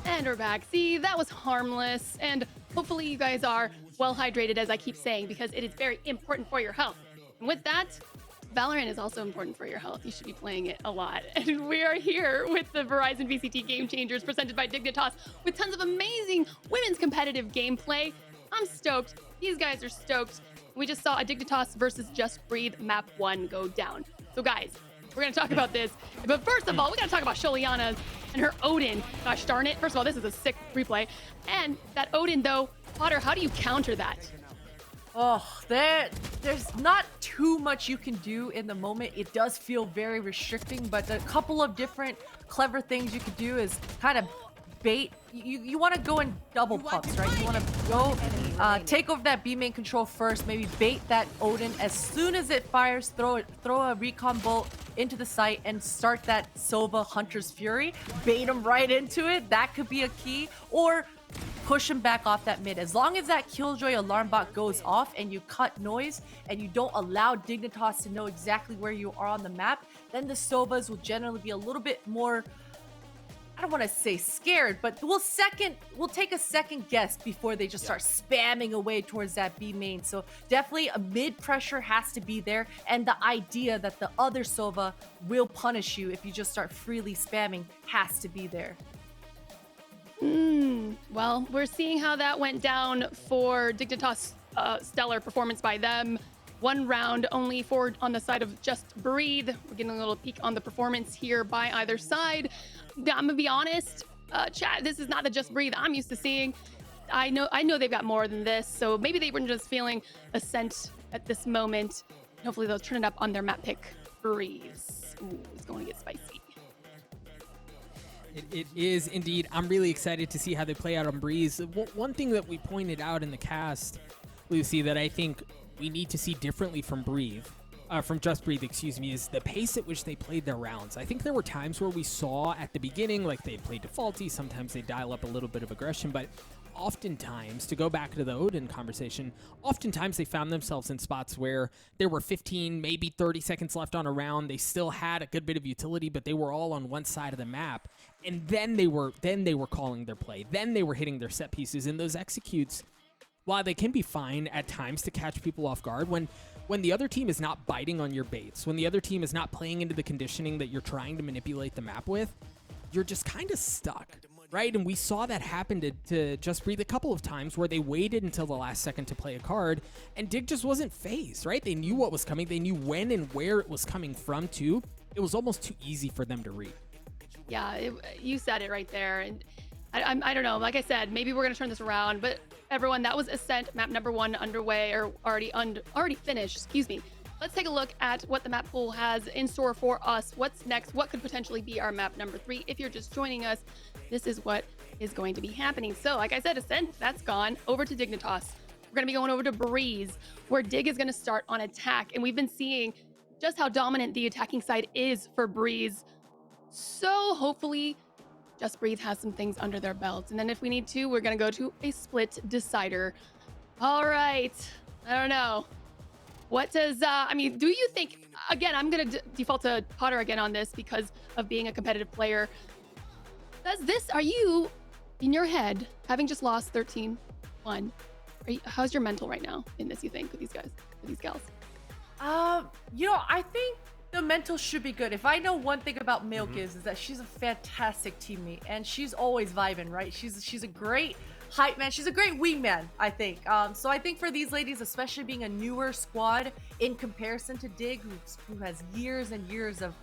And we're back. See, that was harmless. And hopefully you guys are well hydrated, as I keep saying, because it is very important for your health. And with that, Valorant is also important for your health. You should be playing it a lot. And we are here with the Verizon VCT Game Changers presented by Dignitas with tons of amazing women's competitive gameplay. I'm stoked. These guys are stoked. We just saw a Dignitas versus Just Breathe map 1 go down. So guys, we're going to talk about this. But first of all, we got to talk about Sholiana and her Odin. Gosh darn it. First of all, this is a sick replay. And that Odin, though, Potter, how do you counter that? Oh, there's not too much you can do in the moment. It does feel very restricting, but a couple of different clever things you could do is kind of bait. You want to go in double pumps, right? You want to go take over that B main control first, maybe bait that Odin. As soon as it fires, throw a recon bolt into the site and start that Sova Hunter's Fury. Bait him right into it. That could be a key. Or push him back off that mid. As long as that Killjoy alarm bot goes off and you cut noise and you don't allow Dignitas to know exactly where you are on the map, then the Sovas will generally be a little bit more, I don't want to say scared, but we'll take a second guess before they just start spamming away towards that B main. So definitely a mid pressure has to be there, and the idea that the other Sova will punish you if you just start freely spamming has to be there. Well, we're seeing how that went down for Dignitas. Stellar performance by them. One round only for on the side of Just Breathe. We're getting a little peek on the performance here by either side. I'm gonna be honest, chat, this is not the Just Breathe I'm used to seeing. I know they've got more than this, so maybe they were just feeling Ascent at this moment. Hopefully they'll turn it up on their map pick, Breeze. Ooh, it's going to get spicy. It is indeed. I'm really excited to see how they play out on Breeze. One thing that we pointed out in the cast, Lucy, that I think we need to see differently from Just Breathe, excuse me, is the pace at which they played their rounds. I think there were times where we saw at the beginning, like they played defaulty, sometimes they dial up a little bit of aggression, but oftentimes, to go back to the Odin conversation, oftentimes they found themselves in spots where there were 15, maybe 30 seconds left on a round. They still had a good bit of utility, but they were all on one side of the map. And then they were calling their play. Then they were hitting their set pieces. And those executes, while they can be fine at times to catch people off guard, when the other team is not biting on your baits, when the other team is not playing into the conditioning that you're trying to manipulate the map with, you're just kind of stuck. Right, and we saw that happen to Just Breathe a couple of times where they waited until the last second to play a card, and Dig just wasn't phased, right? They knew what was coming. They knew when and where it was coming from, too. It was almost too easy for them to read. Yeah, you said it right there. And I don't know. Like I said, maybe we're going to turn this around. But everyone, that was Ascent, map number 1 underway, or already finished, excuse me. Let's take a look at what the map pool has in store for us. What's next? What could potentially be our map number 3? If you're just joining us, this is what is going to be happening. So like I said, Ascent, that's gone. Over to Dignitas. We're going to be going over to Breeze, where Dig is going to start on attack. And we've been seeing just how dominant the attacking side is for Breeze. So hopefully Just Breathe has some things under their belts. And then if we need to, we're going to go to a split decider. All right. I don't know. What does, do you think, again, I'm going to default to Potter again on this because of being a competitive player. Are you, in your head, having just lost 13-1, how's your mental right now in this, you think, with these guys, with these gals? I think the mental should be good. If I know one thing about Milk is that she's a fantastic teammate, and she's always vibing, right? She's a great hype man. She's a great wingman, I think. So I think for these ladies, especially being a newer squad in comparison to Dig, who has years and years of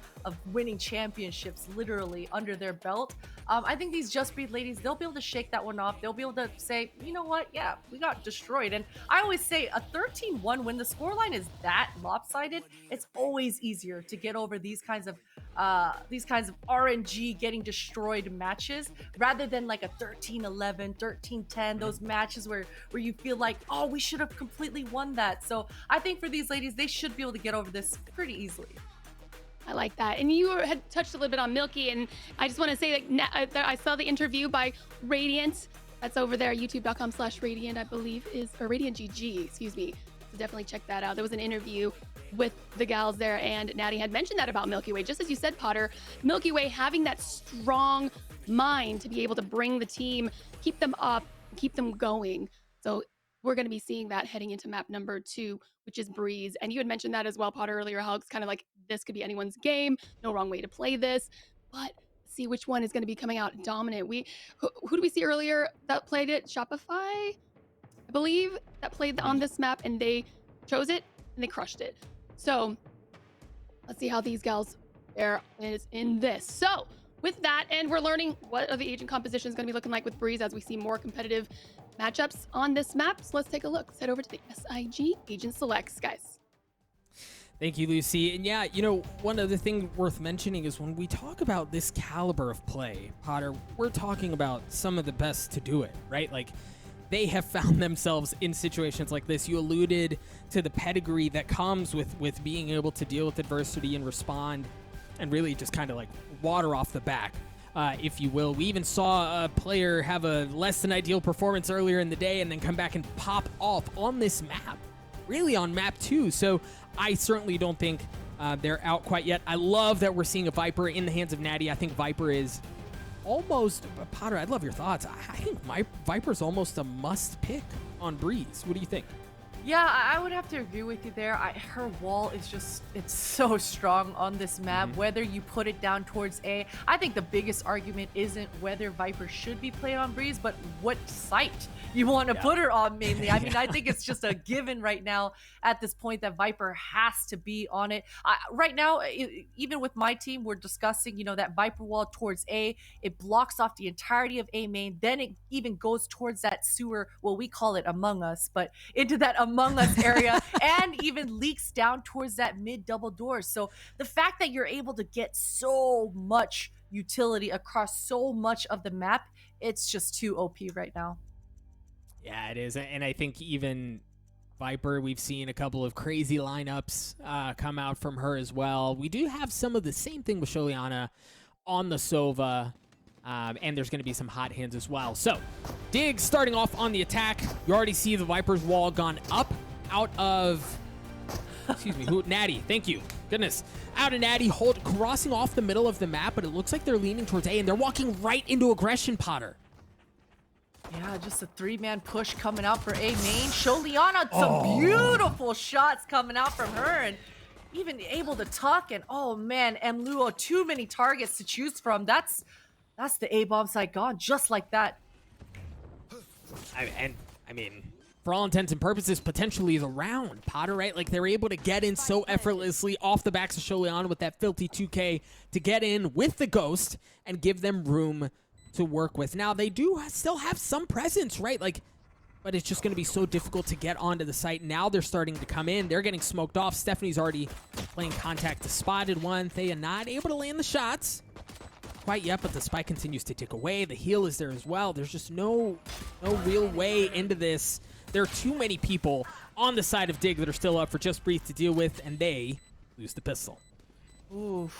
winning championships literally under their belt, I think these Just Breathe ladies, they'll be able to shake that one off. They'll be able to say, you know what? Yeah, we got destroyed. And I always say a 13-1, when the scoreline is that lopsided, it's always easier to get over these kinds of RNG getting destroyed matches rather than like a 13-11, 13-10, those matches where you feel like, oh, we should have completely won that. So I think for these ladies, they should be able to get over this pretty easily. I like that. And you had touched a little bit on Milky, and I just want to say that I saw the interview by Raidiant. That's over there, youtube.com/Raidiant, I believe, or Raidiant GG, excuse me. So definitely check that out. There was an interview with the gals there, and Natty had mentioned that about Milky Way. Just as you said, Potter, Milky Way having that strong mind to be able to bring the team, keep them up, keep them going. So we're going to be seeing that heading into map number 2, which is Breeze. And you had mentioned that as well, Potter, earlier, how it's kind of like this could be anyone's game. No wrong way to play this. But see which one is going to be coming out dominant. Who do we see earlier that played it? Shopify, I believe, that played on this map, and they chose it and they crushed it. So let's see how these gals fare is in this. So with that, and we're learning what are the agent composition is going to be looking like with Breeze as we see more competitive matchups on this map. So let's take a look. Let's head over to the SIG agent selects, guys. Thank you, Lucy. And yeah, you know, one other thing worth mentioning is when we talk about this caliber of play, Potter, we're talking about some of the best to do it, right? Like, they have found themselves in situations like this. You alluded to the pedigree that comes with being able to deal with adversity and respond and really just kind of like water off the back, if you will. We even saw a player have a less than ideal performance earlier in the day and then come back and pop off on this map, really on map 2. So I certainly don't think they're out quite yet. I love that we're seeing a Viper in the hands of Natty. I think Viper is almost, Potter, I'd love your thoughts. I think Viper's almost a must pick on Breeze. What do you think? Yeah, I would have to agree with you there. Her wall is just, it's so strong on this map, whether you put it down towards A. I think the biggest argument isn't whether Viper should be played on Breeze, but what site you want to put her on mainly. I mean, I think it's just a given right now at this point that Viper has to be on it. Right now, even with my team, we're discussing, you know, that Viper wall towards A. It blocks off the entirety of A main. Then it even goes towards that sewer, well, we call it Among Us, but into that Among Us area and even leaks down towards that mid double doors. So the fact that you're able to get so much utility across so much of the map, it's just too OP right now. Yeah, it is. And I think even Viper, we've seen a couple of crazy lineups come out from her as well. We do have some of the same thing with Sholiana on the Sova. And there's going to be some hot hands as well. So, Dig starting off on the attack. You already see the Viper's wall gone up out of... Excuse me, Natty. Thank you. Goodness. Out of Natty, crossing off the middle of the map, but it looks like they're leaning towards A, and they're walking right into aggression, Potter. Yeah, just a 3-man push coming out for A main. Sholiana, some beautiful shots coming out from her, and even able to tuck. And oh man, Mluo, too many targets to choose from. That's the A-bomb side gone, just like that. I mean, for all intents and purposes, potentially the round, Potter, right? Like, they're able to get in so effortlessly off the backs of Sholiana with that filthy 2K to get in with the Ghost and give them room to work with. Now, they do still have some presence, right? Like, but it's just going to be so difficult to get onto the site. Now they're starting to come in. They're getting smoked off. Stephanie's already playing contact to spotted one. Thea not able to land the shots quite yet, but the spike continues to tick away. The heal is there as well. There's just no real way into this. There are too many people on the side of Dig that are still up for Just Breathe to deal with, and they lose the pistol. Ooh,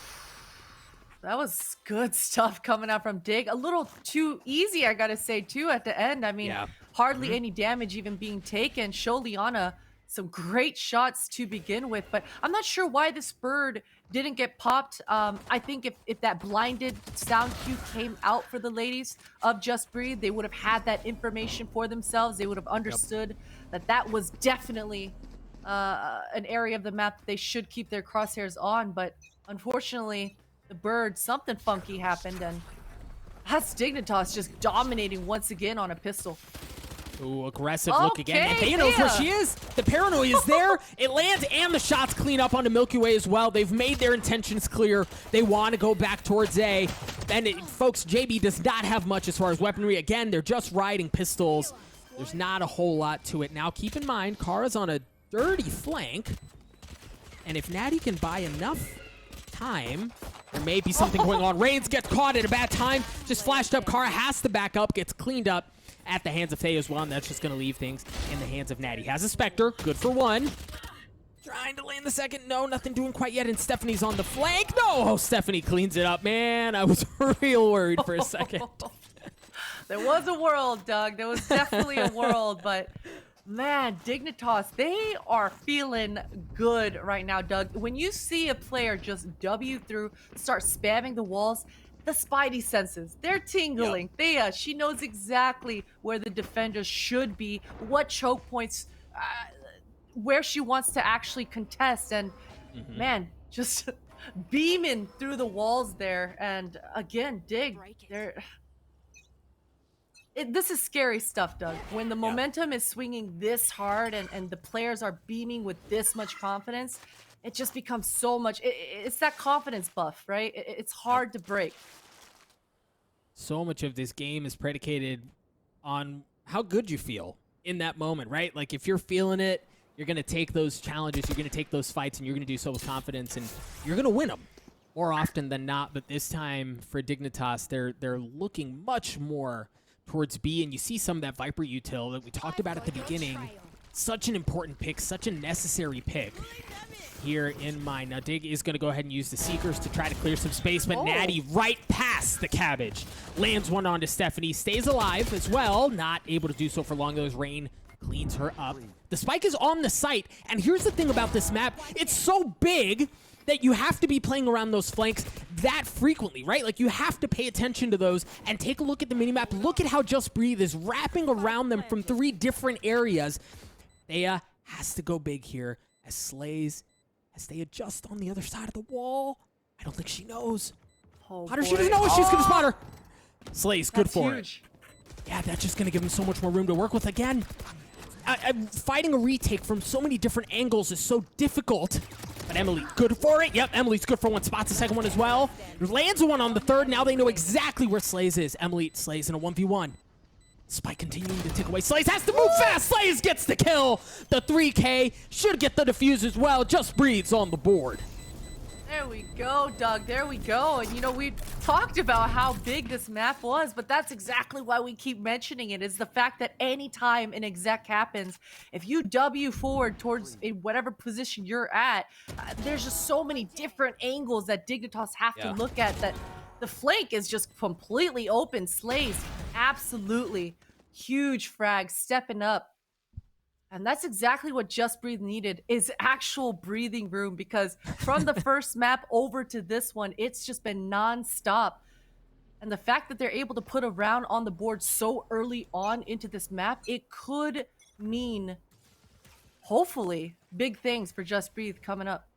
that was good stuff coming out from Dig. A little too easy, I gotta say, too, at the end. I mean, hardly any damage even being taken. Sholiana, some great shots to begin with, but I'm not sure why this bird didn't get popped. I think if that blinded sound cue came out for the ladies of Just Breathe, they would have had that information for themselves. They would have understood that was definitely an area of the map that they should keep their crosshairs on. But unfortunately, the bird, something funky happened, and that's Dignitas just dominating once again on a pistol. Ooh, aggressive look again. And Thea knows where she is. The paranoia is there. It lands, and the shots clean up onto Milky Way as well. They've made their intentions clear. They want to go back towards A. And folks, JB does not have much as far as weaponry. Again, they're just riding pistols. There's not a whole lot to it. Now, keep in mind, Kara's on a dirty flank. And if Natty can buy enough time, there may be something going on. Reigns gets caught at a bad time. Just flashed up. Kara has to back up. Gets cleaned up at the hands of Thea as well, and that's just going to leave things in the hands of Natty. Has a Spectre. Good for one. Trying to land the second. No, nothing doing quite yet, and Stephanie's on the flank. No! Oh, Stephanie cleans it up. Man, I was real worried for a second. There was a world, Doug. There was definitely a world, but Man, Dignitas, they are feeling good right now, Doug. When you see a player just W through, start spamming the walls, the spidey senses, they're tingling. Thea, she knows exactly where the defenders should be, what choke points, where she wants to actually contest. And man, just beaming through the walls there. And again, Dig, this is scary stuff, Doug. When the momentum is swinging this hard and the players are beaming with this much confidence, it just becomes so much. It's that confidence buff, right? It's hard to break. So much of this game is predicated on how good you feel in that moment, right? Like if you're feeling it, you're going to take those challenges, you're going to take those fights, and you're going to do so with confidence, and you're going to win them more often than not. But this time for Dignitas, they're looking much more towards B, and you see some of that Viper util that we talked about at the beginning. Such an important pick, such a necessary pick here in mine. Now Dig is going to go ahead and use the Seekers to try to clear some space, but Natty right past the cabbage. Lands one onto Stephanie, stays alive as well, not able to do so for long though as Rain cleans her up. The spike is on the site, and here's the thing about this map, it's so big that you have to be playing around those flanks that frequently, right? Like, you have to pay attention to those and take a look at the minimap. Look at how Just Breathe is wrapping around them from 3 different areas. Thea has to go big here as they adjust on the other side of the wall. I don't think she knows. Potter, she doesn't know if she's going to spot her. Slays, good for it. Yeah, that's just going to give him so much more room to work with again. Fighting a retake from so many different angles is so difficult. But Emily, good for it. Yep, Emily's good for one. Spots the second one as well. Lands one on the third. Now they know exactly where Slays is. Emily Slays in a 1v1. Spike continuing to tick away. Slays has to move fast. Slays gets the kill. The 3K should get the defuse as well. Just Breathes on the board. There we go, Doug. There we go. And you know, we talked about how big this map was, but that's exactly why we keep mentioning it, is the fact that anytime an exec happens, if you W forward towards in whatever position you're at, there's just so many different angles that Dignitas have to look at, that the flank is just completely open. Slays, absolutely huge frag, stepping up. And that's exactly what Just Breathe needed, is actual breathing room, because from the first map over to this one, it's just been non-stop. And the fact that they're able to put a round on the board so early on into this map, it could mean, hopefully, big things for Just Breathe coming up.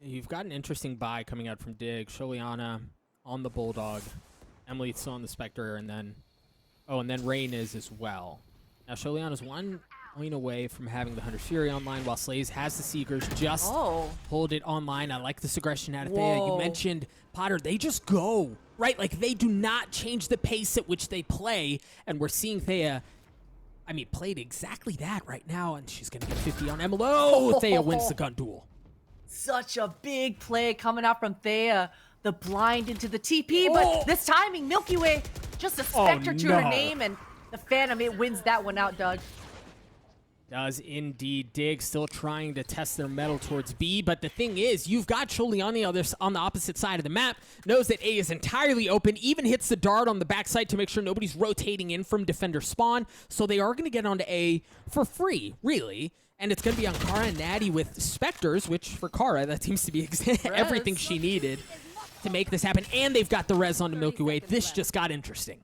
You've got an interesting buy coming out from Dig. Sholiana on the Bulldog. Emily still on the Spectre, and then Rain is as well. Now, Sholiana's one point away from having the Hunter's Fury online, while Slays has the Seekers just hold it online. I like this aggression out of Thea. You mentioned, Potter, they just go, right? Like, they do not change the pace at which they play, and we're seeing Thea, I mean, played exactly that right now, and she's going to get 50 on Emily. Oh, Thea wins the gun duel. Such a big play coming out from Thea. The blind into the TP, but this timing, Milky Way, just a Spectre to her name, and the Phantom, it wins that one out, Doug. Does indeed. Dig still trying to test their mettle towards B, but the thing is, you've got Choli on the opposite side of the map, knows that A is entirely open, even hits the dart on the backside to make sure nobody's rotating in from defender spawn, so they are going to get onto A for free, really. And it's going to be on Kara and Natty with Spectres, which for Kara, that seems to be everything she needed to make this happen. And they've got the res onto Milky Way. This just got interesting.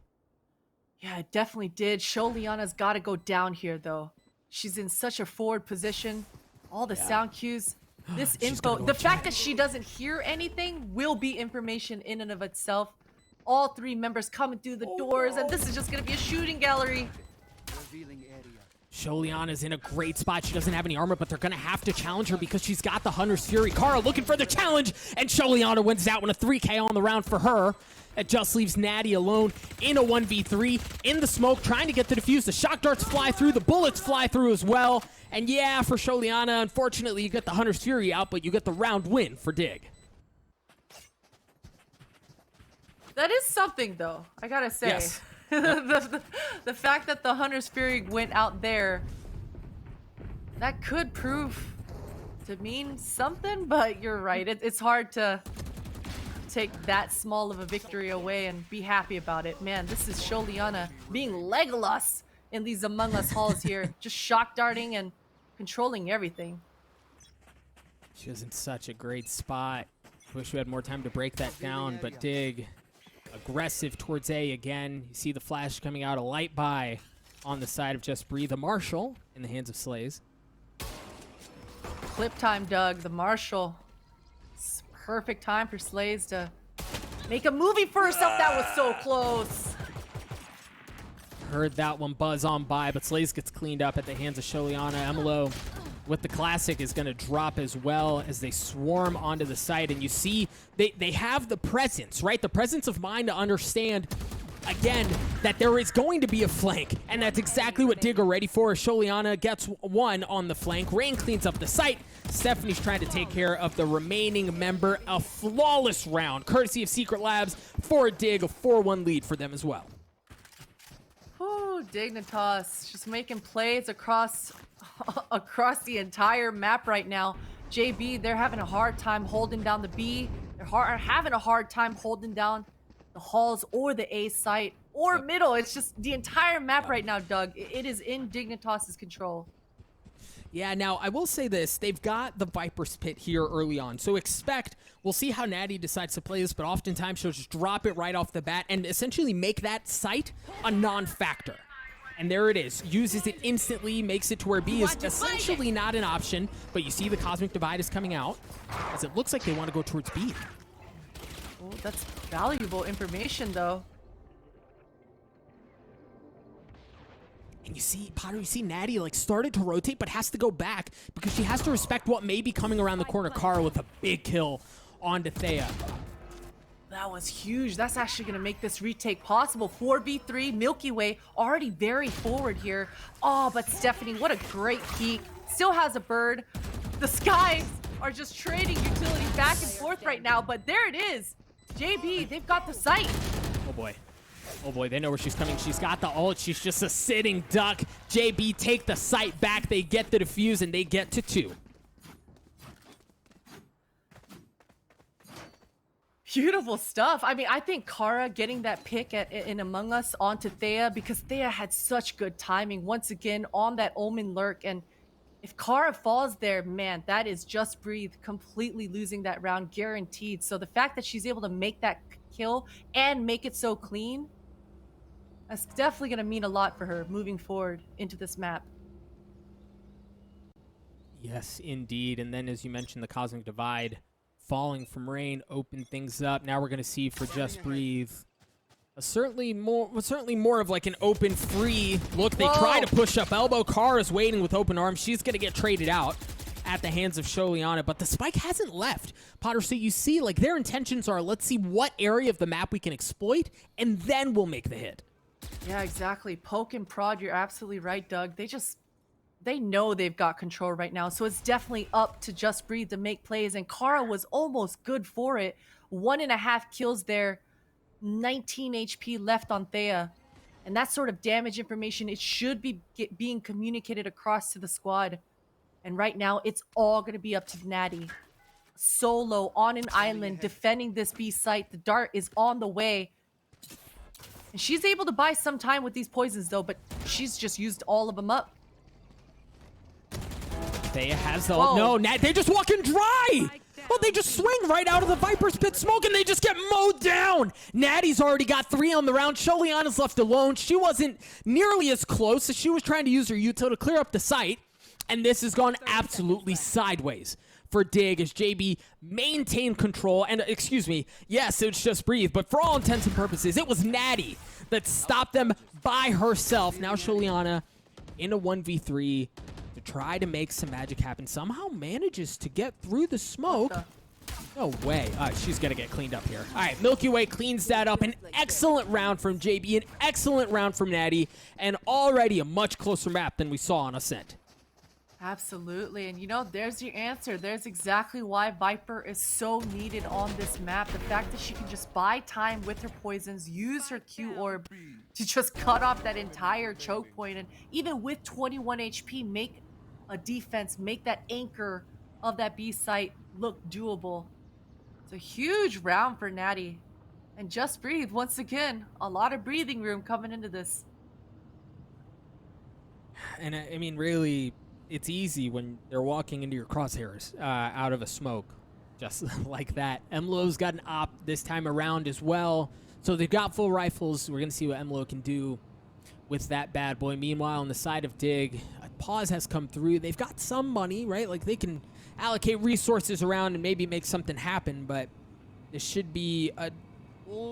Yeah, it definitely did. Sholiana's got to go down here, though. She's in such a forward position. All the sound cues. This info, the fact that she doesn't hear anything will be information in and of itself. All 3 members coming through the doors, and this is just going to be a shooting gallery. Sholiana's in a great spot. She doesn't have any armor, but they're going to have to challenge her because she's got the Hunter's Fury. Kara looking for the challenge, and Sholiana wins that one. A 3K on the round for her. It just leaves Natty alone in a 1v3 in the smoke, trying to get the defuse. The shock darts fly through. The bullets fly through as well. And yeah, for Sholiana, unfortunately, you get the Hunter's Fury out, but you get the round win for Dig. That is something, though, I gotta say. Yes. The fact that the Hunter's Fury went out there, that could prove to mean something, but you're right. It's hard to take that small of a victory away and be happy about it. Man, this is Sholiana being Legolas in these Among Us halls here. Just shock darting and controlling everything. She was in such a great spot. Wish we had more time to break that down, but Dig aggressive towards A again. You see the flash coming out, a light buy on the side of Just Breathe. A Marshall in the hands of Slays. Clip time, Doug. The Marshall. It's perfect time for Slays to make a movie for herself. That was so close. Heard that one buzz on by, but Slays gets cleaned up at the hands of Sholiana. Emilo with the classic is going to drop as well as they swarm onto the site. And you see they have the presence, right? The presence of mind to understand, again, that there is going to be a flank. And that's exactly what Dig are ready for. Sholiana gets one on the flank. Rain cleans up the site. Stephanie's trying to take care of the remaining member. A flawless round, courtesy of Secret Labs for Dig. A 4-1 lead for them as well. Ooh, Dignitas just making plays across the entire map right now. JB, they're having a hard time holding down the B. They're having a hard time holding down the halls or the A site or middle. It's just the entire map right now, Doug. It is in Dignitas's control. Yeah, now I will say this. They've got the Viper's Pit here early on. So we'll see how Natty decides to play this, but oftentimes she'll just drop it right off the bat and essentially make that site a non-factor. And there it is. Uses it instantly, makes it to where B is essentially not an option, but you see the Cosmic Divide is coming out as it looks like they want to go towards B. Oh, that's valuable information, though. And you see, Potter, you see Natty like started to rotate, but has to go back because she has to respect what may be coming around the corner. Kara with a big kill onto Thea. That was huge. That's actually going to make this retake possible. 4v3, Milky Way already very forward here. Oh, but Stephanie, what a great peek. Still has a bird. The skies are just trading utility back and forth right now, but there it is. JB, they've got the site. Oh boy. Oh boy, they know where she's coming. She's got the ult. She's just a sitting duck. JB take the site back. They get the defuse and they get to 2. Beautiful stuff. I mean, I think Kara getting that pick in Among Us onto Thea because Thea had such good timing once again on that Omen lurk. And if Kara falls there, man, that is Just Breathe completely losing that round guaranteed. So the fact that she's able to make that kill and make it so clean, that's definitely going to mean a lot for her moving forward into this map. Yes, indeed. And then as you mentioned, the Cosmic Divide falling from Rain opened things up. Now we're going to see for Just Breathe certainly more of like an open free look. They try to push up elbow. Kara is waiting with open arms. She's going to get traded out at the hands of Sholiana, but the spike hasn't left. Potter, so you see like their intentions are, let's see what area of the map we can exploit, and then we'll make the hit. Yeah, exactly. Poke and prod, you're absolutely right, Doug. They know they've got control right now, so it's definitely up to Just Breathe to make plays, and Kara was almost good for it. 1.5 kills there, 19 HP left on Thea, and that sort of damage information, it should be being communicated across to the squad. And right now, it's all going to be up to Natty. Solo on an island, defending this B site. The dart is on the way. And she's able to buy some time with these poisons, though, but she's just used all of them up. Thea has the... No, they just walk in dry! Well, they just swing right out of the Viper's Pit smoke, and they just get mowed down! Natty's already got 3 on the round. Sholiana's left alone. She wasn't nearly as close as she was trying to use her util to clear up the site. And this has gone absolutely sideways for Dig as JB maintained control. And, excuse me, yes, it's Just Breathe, but for all intents and purposes, it was Natty that stopped them by herself. Now Sholiana in a 1v3 to try to make some magic happen. Somehow manages to get through the smoke. No way. She's going to get cleaned up here. All right, Milky Way cleans that up. An excellent round from JB, an excellent round from Natty, and already a much closer map than we saw on Ascent. Absolutely, and you know, there's your answer. There's exactly why Viper is so needed on this map. The fact that she can just buy time with her poisons, use her Q orb to just cut off that entire choke point, and even with 21 HP, make a defense, make that anchor of that B site look doable. It's a huge round for Natty. And Just Breathe, once again, a lot of breathing room coming into this. And I mean, really, it's easy when they're walking into your crosshairs out of a smoke, just like that. MLO's got an op this time around as well. So they've got full rifles. We're going to see what MLO can do with that bad boy. Meanwhile, on the side of Dig, a pause has come through. They've got some money, right? Like, they can allocate resources around and maybe make something happen, but this should be a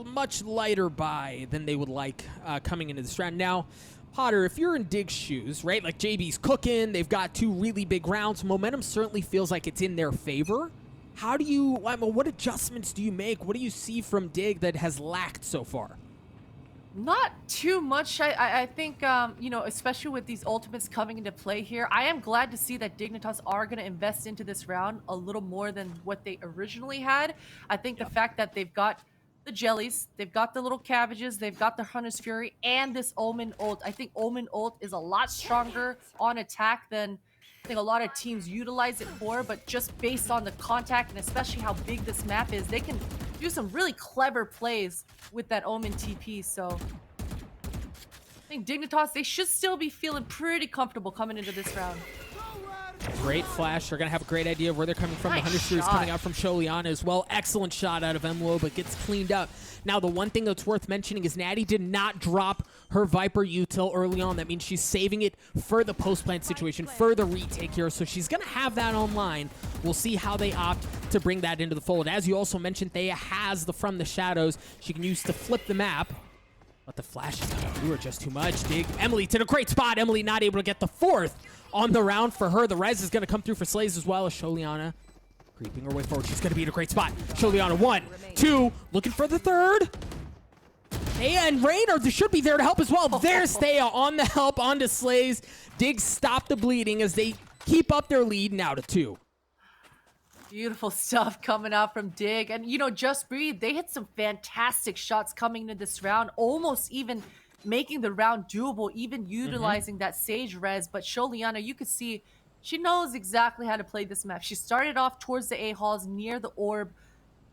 much lighter buy than they would like coming into this round. Now, Potter, if you're in Dig's shoes, right? Like, JB's cooking. They've got 2 really big rounds. Momentum certainly feels like it's in their favor. How do you, what adjustments do you make? What do you see from Dig that has lacked so far? Not too much. I think, you know, especially with these ultimates coming into play here, I am glad to see that Dignitas are going to invest into this round a little more than what they originally had. I think the fact that they've got the jellies, they've got the little cabbages, they've got the Hunter's Fury, and this Omen ult. I think Omen ult is a lot stronger on attack than I think a lot of teams utilize it for, but just based on the contact and especially how big this map is, they can do some really clever plays with that Omen TP. So I think Dignitas, they should still be feeling pretty comfortable coming into this round. Great flash. They're going to have a great idea of where they're coming from. Nice The Hunter Fury is shot. coming out from Sholiana as well. Excellent shot out of MLO, but gets cleaned up. Now, the one thing that's worth mentioning is Natty did not drop her Viper util early on. That means she's saving it for the post-plant situation, for the retake here. So she's going to have that online. We'll see how they opt to bring that into the fold. As you also mentioned, Thea has the From the Shadows she can use to flip the map. But the flashes are just too much. Dig. Emily to a great spot. Emily not able to get the 4th on the round for her. The res is going to come through for Slays as well as Sholiana creeping her way forward. She's going to be in a great spot. Sholiana 1, 2, looking for the 3rd. Thea and Rain should be there to help as well. There's Thea on the help onto Slays. Dig stop the bleeding as they keep up their lead now to 2. Beautiful stuff coming out from Dig. And, you know, Just Breathe, they hit some fantastic shots coming into this round, almost even making the round doable, even utilizing that Sage res. But Sholiana, you could see she knows exactly how to play this map. She started off towards the A-halls near the orb.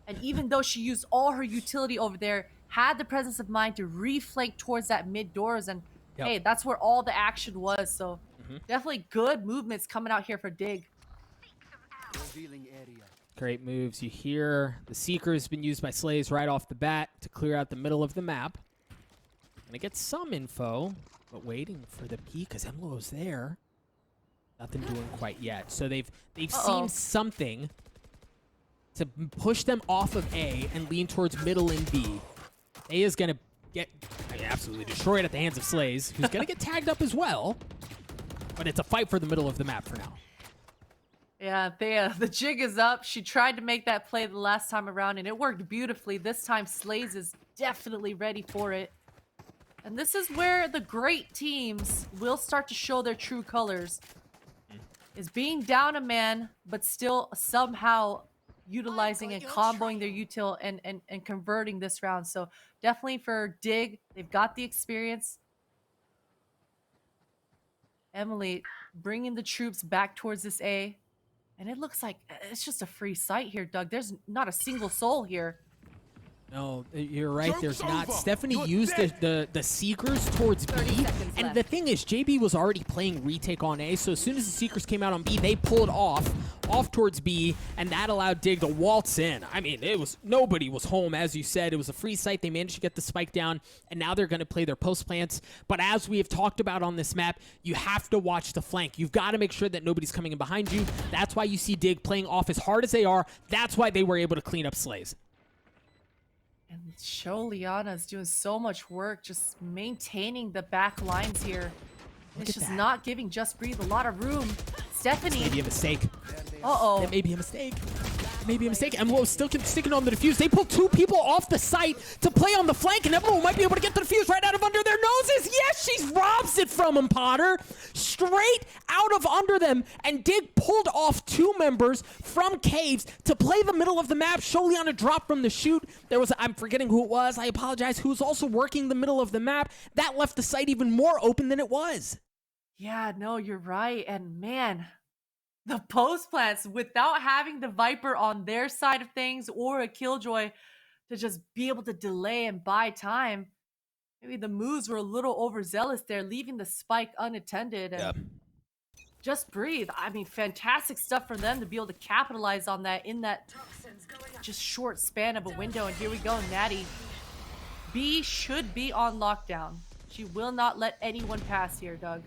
And even though she used all her utility over there, had the presence of mind to reflank towards that mid doors. And, hey, that's where all the action was. So definitely good movements coming out here for Dig. Great moves. You hear the Seeker has been used by Slays right off the bat to clear out the middle of the map. Gonna get some info, but waiting for the peek because MLO's there. Nothing doing quite yet. So they've seen something to push them off of A and lean towards middle and B. A is gonna get absolutely destroyed at the hands of Slays, who's gonna get tagged up as well. But it's a fight for the middle of the map for now. Yeah, Thea, the jig is up. She tried to make that play the last time around, and it worked beautifully. This time, Slays is definitely ready for it. And this is where the great teams will start to show their true colors. Is being down a man, but still somehow utilizing and comboing their util and converting this round. So definitely for Dig, they've got the experience. Emily bringing the troops back towards this A. And it looks like it's just a free site here, Doug. There's not a single soul here. No, you're right. There's not. Stephanie used the Seekers towards B. And the thing is, JB was already playing retake on A. So as soon as the Seekers came out on B, they pulled off towards B. And that allowed Dig to waltz in. I mean, nobody was home, as you said. It was a free site. They managed to get the spike down. And now they're going to play their post plants. But as we have talked about on this map, you have to watch the flank. You've got to make sure that nobody's coming in behind you. That's why you see Dig playing off as hard as they are. That's why they were able to clean up Slays. And Sholiana is doing so much work just maintaining the back lines here. It's just not giving Just Breathe a lot of room. Stephanie. Maybe a mistake. Uh-oh. That may be a mistake. Maybe a mistake. MLO still sticking on the defuse. They pull 2 people off the site to play on the flank, and MLO might be able to get the defuse right out of under their noses. Yes, she robs it from him, Potter. Straight out of under them, and Dig pulled off 2 members from caves to play the middle of the map. Sholiana dropped from the shoot. There was, I'm forgetting who it was. I apologize. Who was also working the middle of the map. That left the site even more open than it was. Yeah, no, you're right. And man, the post plants without having the Viper on their side of things or a Killjoy to just be able to delay and buy time. Maybe the moves were a little overzealous there, leaving the spike unattended. And Just Breathe. I mean, fantastic stuff for them to be able to capitalize on that in that just short span of a window. And here we go, Natty. B should be on lockdown. She will not let anyone pass here, Doug.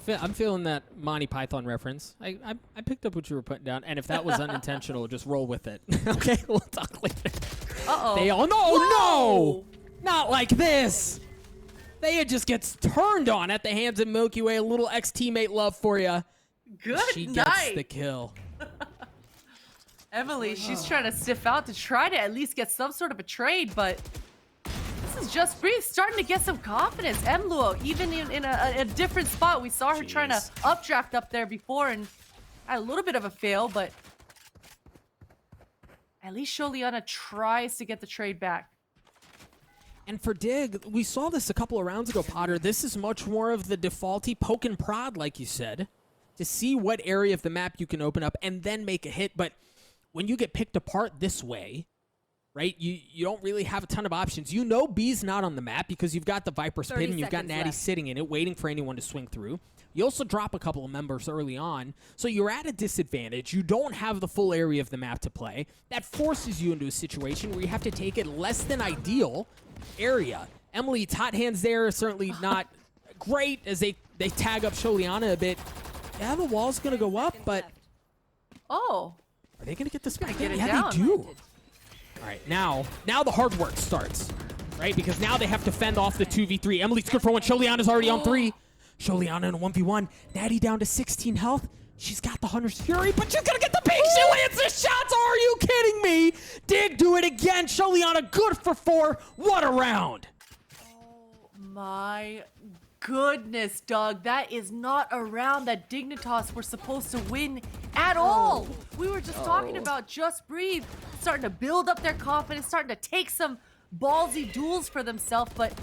I'm feeling that Monty Python reference. I picked up what you were putting down, and if that was unintentional, just roll with it. Okay, we'll talk later. Uh-oh. They all no, not like this. They just gets turned on at the hands of Milky Way. A little ex-teammate love for you. Good She night. gets the kill. Emily, she's trying to stiff out to try to at least get some sort of a trade, but this is Just Breathe starting to get some confidence. Emluo, even in a different spot, we saw her trying to updraft up there before and had a little bit of a fail, but at least Sholiana tries to get the trade back. And for Dig, we saw this a couple of rounds ago, Potter. This is much more of the defaulty poke and prod, like you said, to see what area of the map you can open up and then make a hit. But when you get picked apart this way, right, you don't really have a ton of options. You know B's not on the map because you've got the Viper's Pit and you've got Natty sitting in it, waiting for anyone to swing through. You also drop a couple of members early on, so you're at a disadvantage. You don't have the full area of the map to play. That forces you into a situation where you have to take it less than ideal area. Emily's hot hands there are certainly not great as they tag up Sholiana a bit. Yeah, the wall's going to go up, but Oh, are they going to get the spike? get it Yeah, down. they do. All right, now the hard work starts, right? Because now they have to fend off the 2v3. Emily's good for one. Sholiana's already on 3. Sholiana in a 1v1. Natty down to 16 health. She's got the Hunter's Fury, but she's going to get the ping. She lands the shots. Are you kidding me? Dig do it again. Sholiana good for 4. What a round. My goodness, Doug. That is not a round that Dignitas were supposed to win at all. We were just talking about Just Breathe, starting to build up their confidence, starting to take some ballsy duels for themselves, but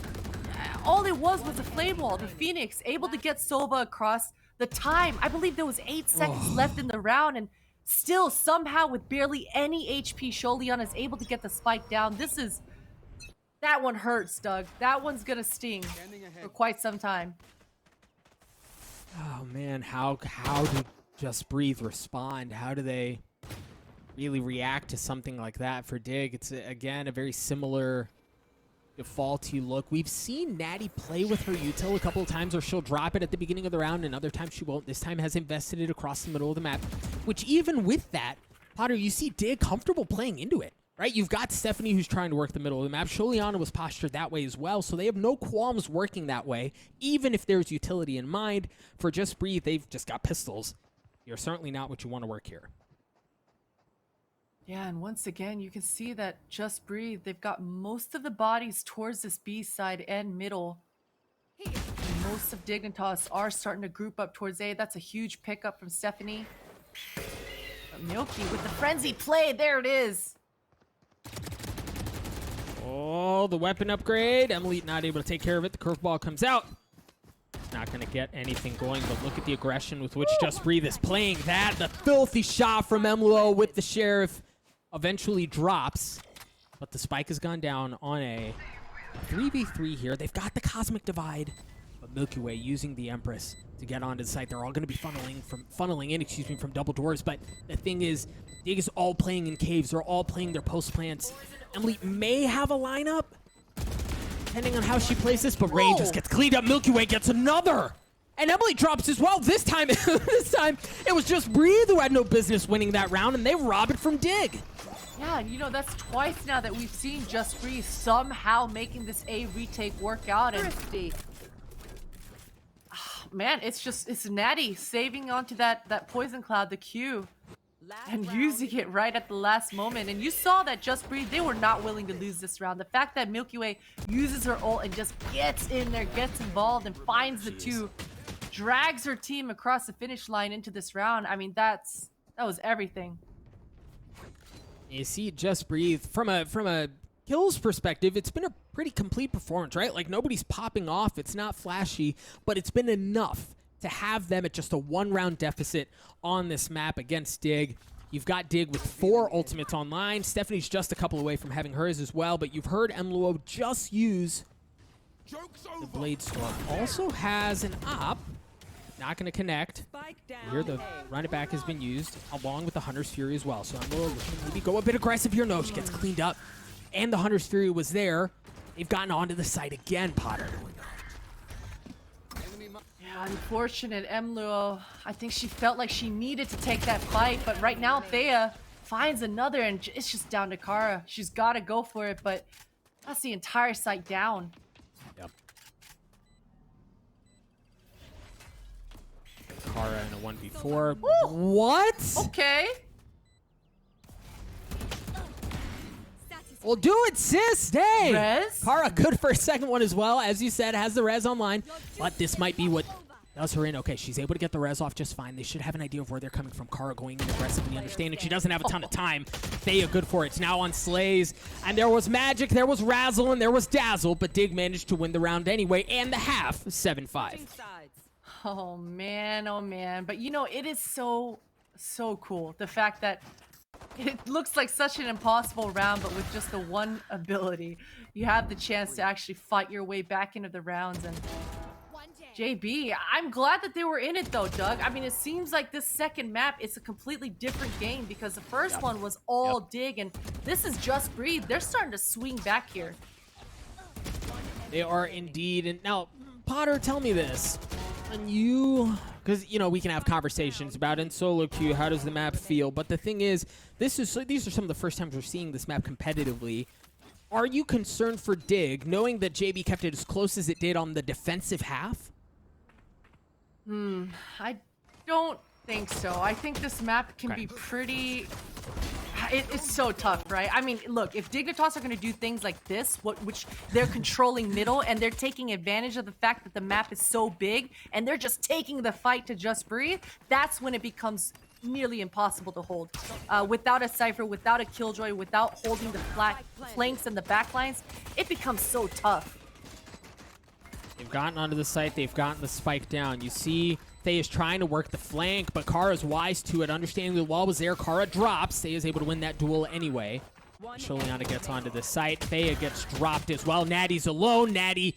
all it was a flame wall. The Phoenix able to get Sova across the time. I believe there was 8 seconds left in the round, and still somehow with barely any HP, Sholiana is able to get the spike down. That one hurts, Doug. That one's gonna sting for quite some time. Oh, man. How do Just Breathe respond? How do they really react to something like that for Dig? It's, again, a very similar defaulty look. We've seen Natty play with her util a couple of times where she'll drop it at the beginning of the round and other times she won't. This time has invested it across the middle of the map, which even with that, Potter, you see Dig comfortable playing into it, right? You've got Stephanie who's trying to work the middle of the map. Sholiana was postured that way as well, so they have no qualms working that way, even if there's utility in mind. For Just Breathe, they've just got pistols. You're certainly not what you want to work here. Yeah, and once again, you can see that Just Breathe, they've got most of the bodies towards this B side and middle. And most of Dignitas are starting to group up towards A. That's a huge pickup from Stephanie. But Milky with the frenzy play, there it is. Oh, the weapon upgrade. Emily not able to take care of it. The curveball comes out. Not going to get anything going, but look at the aggression with which Just Breathe is playing that. The filthy shot from Emluo with the Sheriff eventually drops, but the spike has gone down on a 3v3 here. They've got the Cosmic Divide, but Milky Way using the Empress to get onto the site. They're all going to be funneling in from double doors, but the thing is, Dig is all playing in caves. They're all playing their post plants. Emily may have a lineup, depending on how she plays this, but Rain just gets cleaned up. Milky Way gets another. And Emily drops as well. This time it was Just Breathe who had no business winning that round, and they rob it from Dig. Yeah, and you know, that's twice now that we've seen Just Breathe somehow making this A retake work out. And man, it's Natty saving onto that poison cloud, the Q, and using it right at the last moment. And you saw that Just Breathe, they were not willing to lose this round. The fact that Milky Way uses her ult and just gets in there, gets involved, and finds the 2, drags her team across the finish line into this round. I mean, that was everything. You see Just Breathe from a kills perspective, it's been a pretty complete performance, right? Like, nobody's popping off. It's not flashy, but it's been enough to have them at just a 1-round deficit on this map against Dig. You've got Dig with 4 ultimates online. Stephanie's just a couple away from having hers as well, but you've heard Emluo just use the Blade Storm. Also has an op. Not going to connect. Here, the run it back has been used, along with the Hunter's Fury as well. So Emluo looking to maybe go a bit aggressive here. No, she gets cleaned up. And the Hunter's Fury was there. They've gotten onto the site again, Potter. Yeah, unfortunate Emluo. I think she felt like she needed to take that fight, but right now Thea finds another, and it's just down to Kara. She's got to go for it, but that's the entire site down. Yep. Kara in a 1v4. Woo! What? Okay. Well, do it, sis. Hey. Res? Kara good for a second one as well. As you said, has the res online. But this might be what does her in. Okay, she's able to get the res off just fine. They should have an idea of where they're coming from. Kara going in aggressively, understanding she doesn't have a ton of time. Thea good for it. It's now on Slays. And there was magic, there was razzle, and there was dazzle. But Dig managed to win the round anyway. And the half, 7-5. Oh, man. Oh, man. But, you know, it is so cool. The fact that it looks like such an impossible round, but with just the one ability, you have the chance to actually fight your way back into the rounds. And JB, I'm glad that they were in it though, Doug. I mean, it seems like this second map is a completely different game because the first one was all Dig, and this is Just Breathe. They're starting to swing back here. They are indeed. And now, Potter, tell me this. And you, because, you know, we can have conversations about in solo queue, how does the map feel? But the thing is, these are some of the first times we're seeing this map competitively. Are you concerned for Dig, knowing that JB kept it as close as it did on the defensive half? I don't think so. I think this map can be pretty... It's so tough, right? I mean, look, if Dignitas are going to do things like this, which they're controlling middle, and they're taking advantage of the fact that the map is so big, and they're just taking the fight to Just Breathe, that's when it becomes nearly impossible to hold. Without a Cypher, without a Killjoy, without holding the flanks and the backlines, it becomes so tough. They've gotten onto the site. They've gotten the spike down. You see Thea is trying to work the flank, but Kara's wise to it. Understanding the wall was there. Kara drops. Thea is able to win that duel anyway. Sholiana gets onto the site. Thea gets dropped as well. Natty's alone. Natty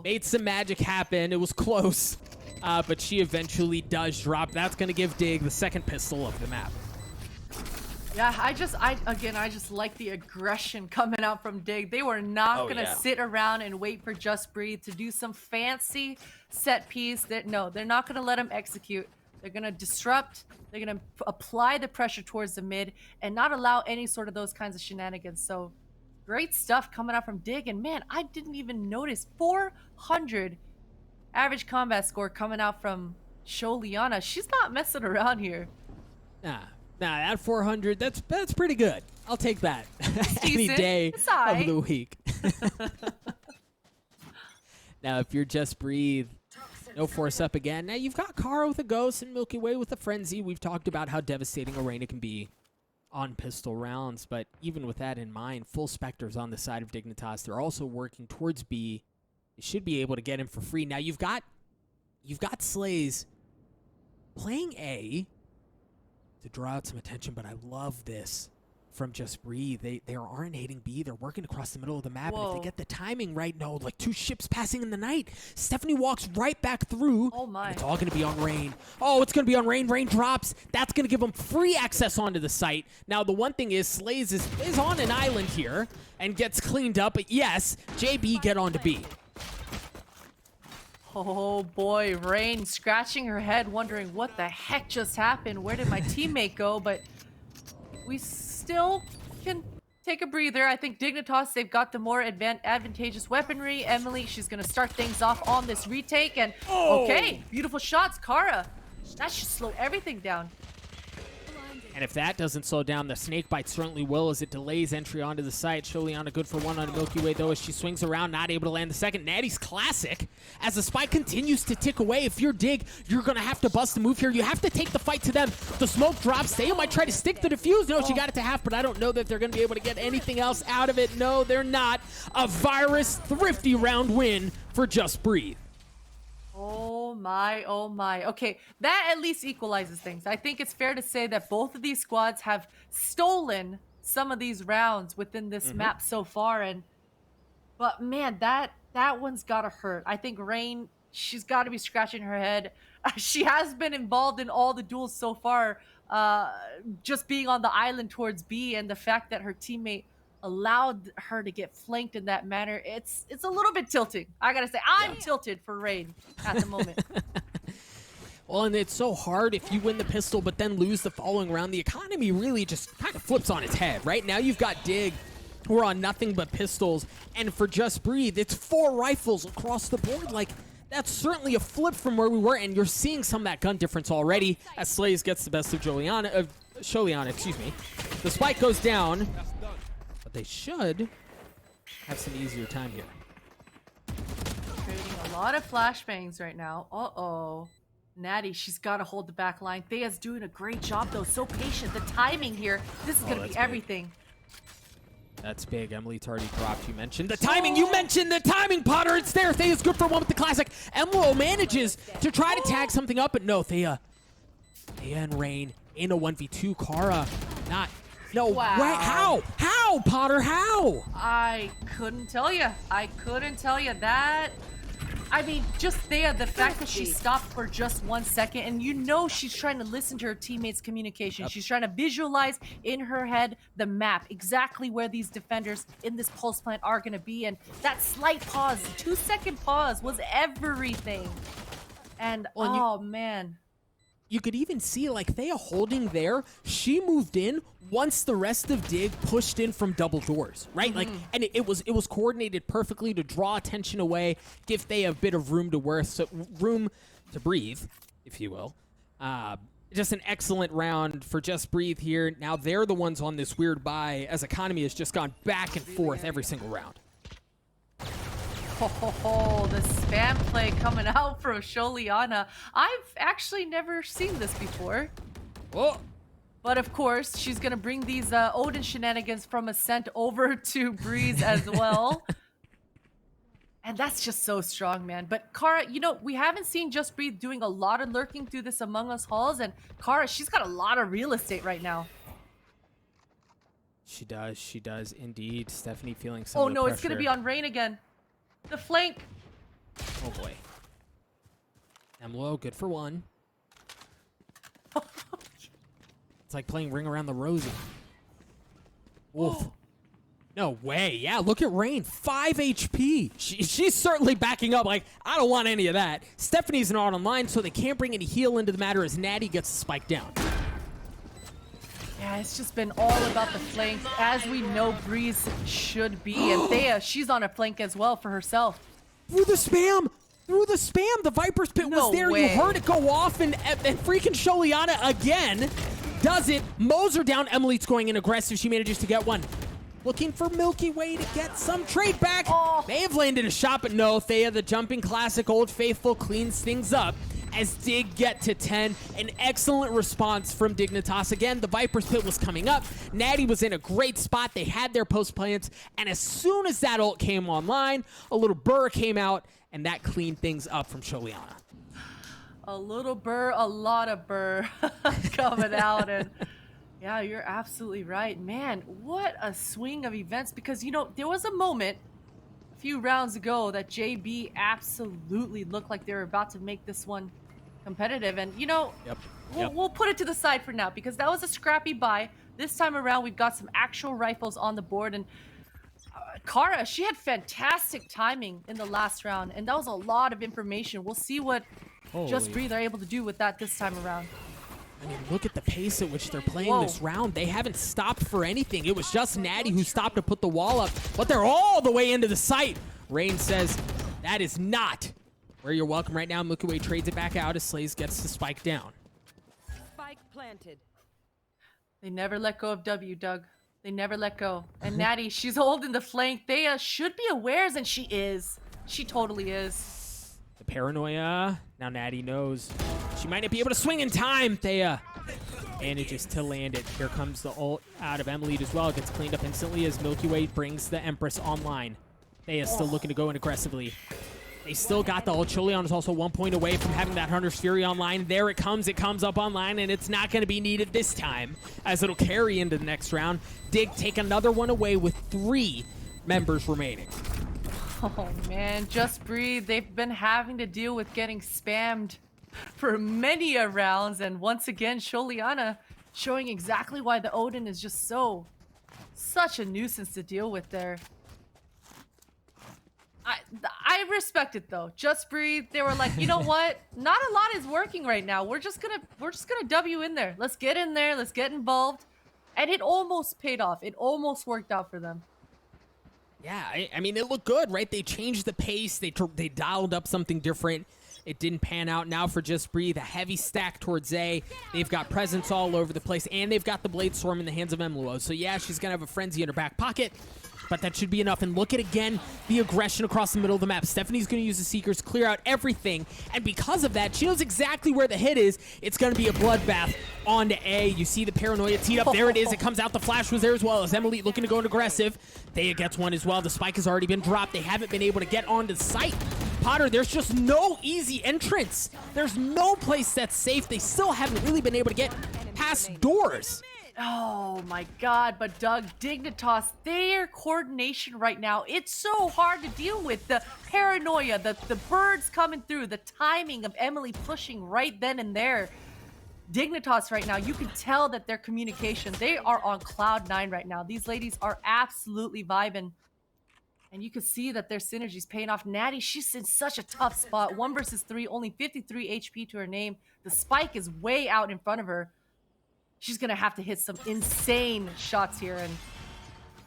made some magic happen. It was close, but she eventually does drop. That's going to give Dig the second pistol of the map. Yeah, I just like the aggression coming out from Dig. They were not gonna sit around and wait for Just Breathe to do some fancy set piece. No, they're not gonna let him execute. They're gonna disrupt. They're gonna apply the pressure towards the mid and not allow any sort of those kinds of shenanigans. So great stuff coming out from Dig. And man, I didn't even notice 400 average combat score coming out from Sholiana. She's not messing around here. Nah, that 400, that's pretty good. I'll take that any day of the week. Now, if you're Just Breathe, no force up again. Now, you've got Kara with a Ghost and Milky Way with a Frenzy. We've talked about how devastating Arena can be on pistol rounds, but even with that in mind, full Spectre's on the side of Dignitas. They're also working towards B. They should be able to get him for free. Now, you've got Slays playing A to draw out some attention, but I love this from Just Breathe. They are RNAting B. They're working across the middle of the map, and if they get the timing right, like 2 ships passing in the night, Stephanie walks right back through. Oh my. It's all going to be on Rain. Oh, it's going to be on Rain. Rain drops. That's going to give them free access onto the site. Now, the one thing is Slays is on an island here and gets cleaned up, but yes, JB get onto B. Oh boy, Rain scratching her head, wondering what the heck just happened. Where did my teammate go? But we still can take a breather. I think Dignitas, they've got the more advantageous weaponry. Emily, she's going to start things off on this retake. And okay, beautiful shots, Kara. That should slow everything down. And if that doesn't slow down, the snake bite certainly will as it delays entry onto the site. Sholiana good for one on Milky Way, though, as she swings around, not able to land the second. Natty's classic as the spike continues to tick away. If you're Dig, you're going to have to bust the move here. You have to take the fight to them. The smoke drops. Thea might try to stick the defuse. No, she got it to half, but I don't know that they're going to be able to get anything else out of it. No, they're not. A Virus thrifty round win for Just Breathe. Oh Oh my, oh my. Okay, that at least equalizes things. I think it's fair to say that both of these squads have stolen some of these rounds within this map so far. But man, that one's gotta hurt. I think Rain, she's gotta be scratching her head. She has been involved in all the duels so far, uh, just being on the island towards B, and the fact that her teammate allowed her to get flanked in that manner, it's a little bit tilting. I gotta say, I'm tilted for Rain at the moment. Well, and it's so hard if you win the pistol but then lose the following round. The economy really just kind of flips on its head. Right now you've got Dig, who are on nothing but pistols, and for Just Breathe, it's 4 rifles across the board. Like, that's certainly a flip from where we were, and you're seeing some of that gun difference already as Slays gets the best of Sholiana, excuse me. The spike goes down, but they should have some easier time here. Creating a lot of flashbangs right now. Uh-oh. Natty, she's got to hold the back line. Thea's doing a great job, though. So patient. The timing here, this is going to be everything. That's big. Emily's already dropped. You mentioned the timing. You mentioned the timing, Potter. It's there. Thea's good for one with the classic. Emlo manages to try to tag something up, but no, Thea and Rain in a 1v2. Kara, not. No, Wow. Wait, how? How, Potter? How? I couldn't tell you. I couldn't tell you that. I mean, just Thea, the fact that she stopped for just 1 second, and you know she's trying to listen to her teammates' communication. She's trying to visualize in her head the map, exactly where these defenders in this pulse plant are going to be, and that slight pause, 2-second pause, was everything. And, oh, man. You could even see, like, Thea holding there. She moved in once the rest of Dig pushed in from double doors, right? Like, and it was coordinated perfectly to draw attention away, give Thea a bit of room to breathe, if you will. Just an excellent round for Just Breathe here. Now they're the ones on this weird buy, as Economy has just gone back and forth every single round. Oh, the spam play coming out from Sholiana. I've actually never seen this before. Oh. But of course, she's going to bring these Odin shenanigans from Ascent over to Breeze as well. And that's just so strong, man. But Kara, you know, we haven't seen Just Breathe doing a lot of lurking through this Among Us halls. And Kara, she's got a lot of real estate right now. She does indeed. Stephanie feeling some Oh of the no, pressure. it's going to be on Rain again. The flank. Oh boy. Emlo, good for one. It's like playing Ring Around the Rosie. Wolf. No way. Yeah, look at Rain. 5 HP. She's certainly backing up. Like, I don't want any of that. Stephanie's not online, so they can't bring any heal into the matter as Natty gets the spike down. Yeah, it's just been all about the flank, as we know Breeze should be. And Thea, she's on a flank as well for herself. Through the spam! Through the spam! The Viper's Pit was there. way. You heard it go off, and freaking Sholiana again does it. Moser down. Emily's going in aggressive. She manages to get one. Looking for Milky Way to get some trade back. Oh. May have landed a shot, but no. Thea, the jumping classic Old Faithful, cleans things up as Dig get to 10. An excellent response from Dignitas. Again, the Viper's Pit was coming up. Natty was in a great spot. They had their post plants, and as soon as that ult came online, a little burr came out, and that cleaned things up from Sholiana. A little burr, a lot of burr coming out. And yeah, you're absolutely right. Man, what a swing of events. Because, you know, there was a moment a few rounds ago that JB absolutely looked like they were about to make this one competitive. And, you know, we'll put it to the side for now because that was a scrappy buy. This time around, we've got some actual rifles on the board. And Kara, she had fantastic timing in the last round. And that was a lot of information. We'll see what Just Breathe are able to do with that this time around. I mean, look at the pace at which they're playing this round. They haven't stopped for anything. It was just Natty who stopped to put the wall up, but they're all the way into the site. Rain says, that is not where you're welcome right now. Milky Way trades it back out as Slays gets the spike down. Spike planted. They never let go of W, Doug. They never let go. And Natty, she's holding the flank. Thea should be aware, and she is. She totally is. The paranoia. Now Natty knows she might not be able to swing in time. Thea manages to land it. Here comes the ult out of Emily as well. Gets cleaned up instantly as Milky Way brings the Empress online. Thea's still looking to go in aggressively. They still got the ult. Julian is also 1 point away from having that Hunter's Fury online. There it comes up online, and it's not going to be needed this time, as it'll carry into the next round. Dig take another one away with 3 members remaining. Oh man, Just Breathe. They've been having to deal with getting spammed for many a rounds, and once again, Sholiana showing exactly why the Odin is just such a nuisance to deal with there. I respect it though. Just Breathe. They were like, you know what? Not a lot is working right now. We're just gonna W in there. Let's get in there. Let's get involved. And it almost paid off. It almost worked out for them. Yeah, I mean, it looked good, right? They changed the pace. They dialed up something different. It didn't pan out. Now for Just Breathe, a heavy stack towards A. They've got presence all over the place, and they've got the Blade Storm in the hands of Emluo. So yeah, she's going to have a Frenzy in her back pocket, but that should be enough. And look at, again, the aggression across the middle of the map. Stephanie's going to use the Seekers, clear out everything, and because of that, she knows exactly where the hit is. It's going to be a bloodbath onto A. You see the Paranoia teed up. There it is. It comes out. The flash was there as well, as Emily looking to go in aggressive. Thea gets one as well. The spike has already been dropped. They haven't been able to get onto the site. Potter, there's just no easy entrance. There's no place that's safe. They still haven't really been able to get past doors. Oh my god, but Doug, Dignitas, their coordination right now, it's so hard to deal with. The paranoia, the birds coming through, the timing of Emily pushing right then and there. Dignitas right now, you can tell that their communication, they are on cloud 9 right now. These ladies are absolutely vibing. And you can see that their synergy's paying off. Natty, she's in such a tough spot. 1 versus 3, only 53 HP to her name. The spike is way out in front of her. She's gonna have to hit some insane shots here. And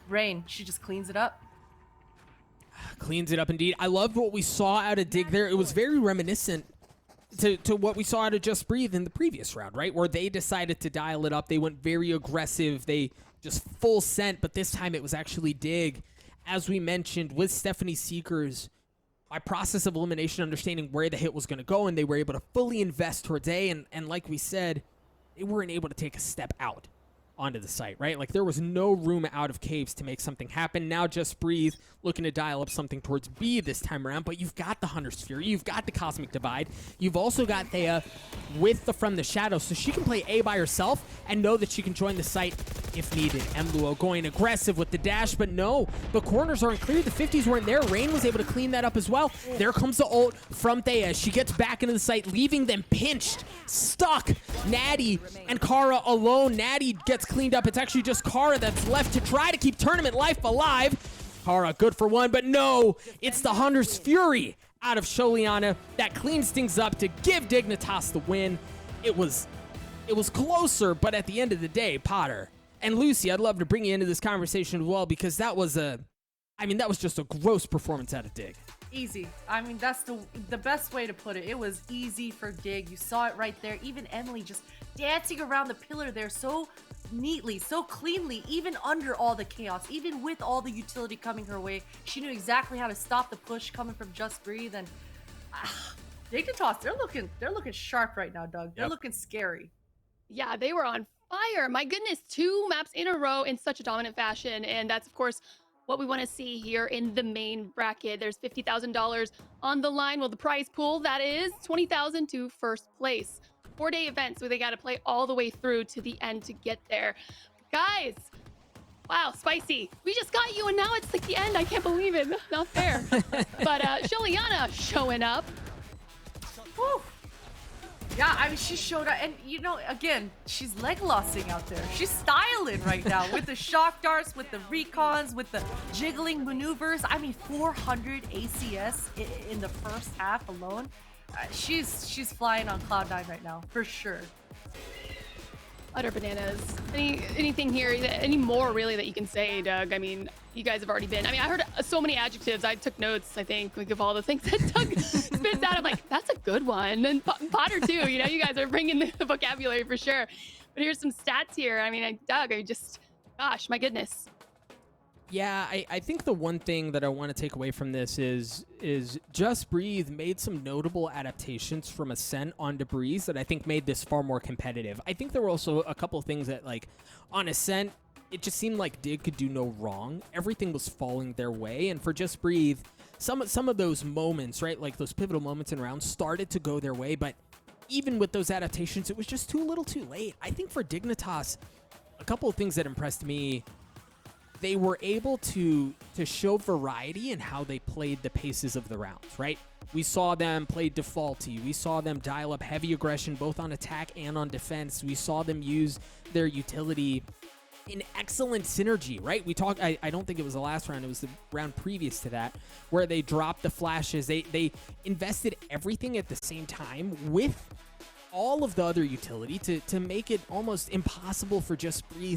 Rain, she just cleans it up. Cleans it up indeed. I loved what we saw out of Dig there. It was very reminiscent to what we saw out of Just Breathe in the previous round, right? Where they decided to dial it up. They went very aggressive. They just full sent, but this time it was actually Dig. As we mentioned, with Stephanie Seekers, by process of elimination, understanding where the hit was going to go, and they were able to fully invest towards A, and like we said, they weren't able to take a step out onto the site, right? Like, there was no room out of caves to make something happen. Now Just Breathe looking to dial up something towards B this time around, but you've got the Hunter's Fury, you've got the Cosmic Divide, you've also got Thea with the From the Shadows, so she can play A by herself and know that she can join the site if needed. Emluo going aggressive with the dash, but no, the corners aren't clear, the 50s weren't there. Rain was able to clean that up as well. There comes the ult from Thea. She gets back into the site, leaving them pinched, stuck. Natty and Kara alone. Natty gets cleaned up. It's actually just Kara that's left to try to keep tournament life alive. Kara good for one, but no, it's the Hunter's Fury out of Sholiana that cleans things up to give Dignitas the win. It was closer, but at the end of the day, Potter and Lucy, I'd love to bring you into this conversation as well, because that was just a gross performance out of Dig. Easy. I mean, that's the best way to put it. It was easy for Dig. You saw it right there. Even Emily just dancing around the pillar there so neatly, so cleanly, even under all the chaos, even with all the utility coming her way. She knew exactly how to stop the push coming from Just Breathe. And Dignitas, they're looking sharp right now, Doug. They're looking scary. Yeah, they were on fire. My goodness, 2 maps in a row in such a dominant fashion. And that's, of course, what we want to see here in the main bracket. There's $50,000 on the line. Well, the prize pool, that is $20,000 to first place. 4-day event, so they got to play all the way through to the end to get there. Guys, wow, spicy. We just got you, and now it's like the end. I can't believe it. Not fair. But Sholiana showing up. Whew. Yeah, I mean, she showed up, and you know, again, she's Legolasing out there. She's styling right now with the shock darts, with the recons, with the jiggling maneuvers. I mean, 400 ACS in the first half alone. She's flying on cloud 9 right now, for sure. Utter bananas. Anything here, any more really that you can say, Doug? I mean, you guys have already been, I heard so many adjectives. I took notes, I think, like, of all the things that Doug spits out. I'm like, that's a good one. And Potter too, you know, you guys are bringing the vocabulary for sure. But here's some stats here. I mean, Doug, gosh, my goodness. Yeah, I think the one thing that I want to take away from this is Just Breathe made some notable adaptations from Ascent onto Breeze that I think made this far more competitive. I think there were also a couple of things that, like, on Ascent, it just seemed like Dig could do no wrong. Everything was falling their way, and for Just Breathe, some of those moments, right, like those pivotal moments in rounds started to go their way, but even with those adaptations, it was just too little too late. I think for Dignitas, a couple of things that impressed me, they were able to show variety in how they played the paces of the rounds, right? We saw them play defaulty. We saw them dial up heavy aggression both on attack and on defense. We saw them use their utility in excellent synergy, right? We talked, I don't think it was the last round, it was the round previous to that, where they dropped the flashes. They invested everything at the same time with all of the other utility to make it almost impossible for Just Breathe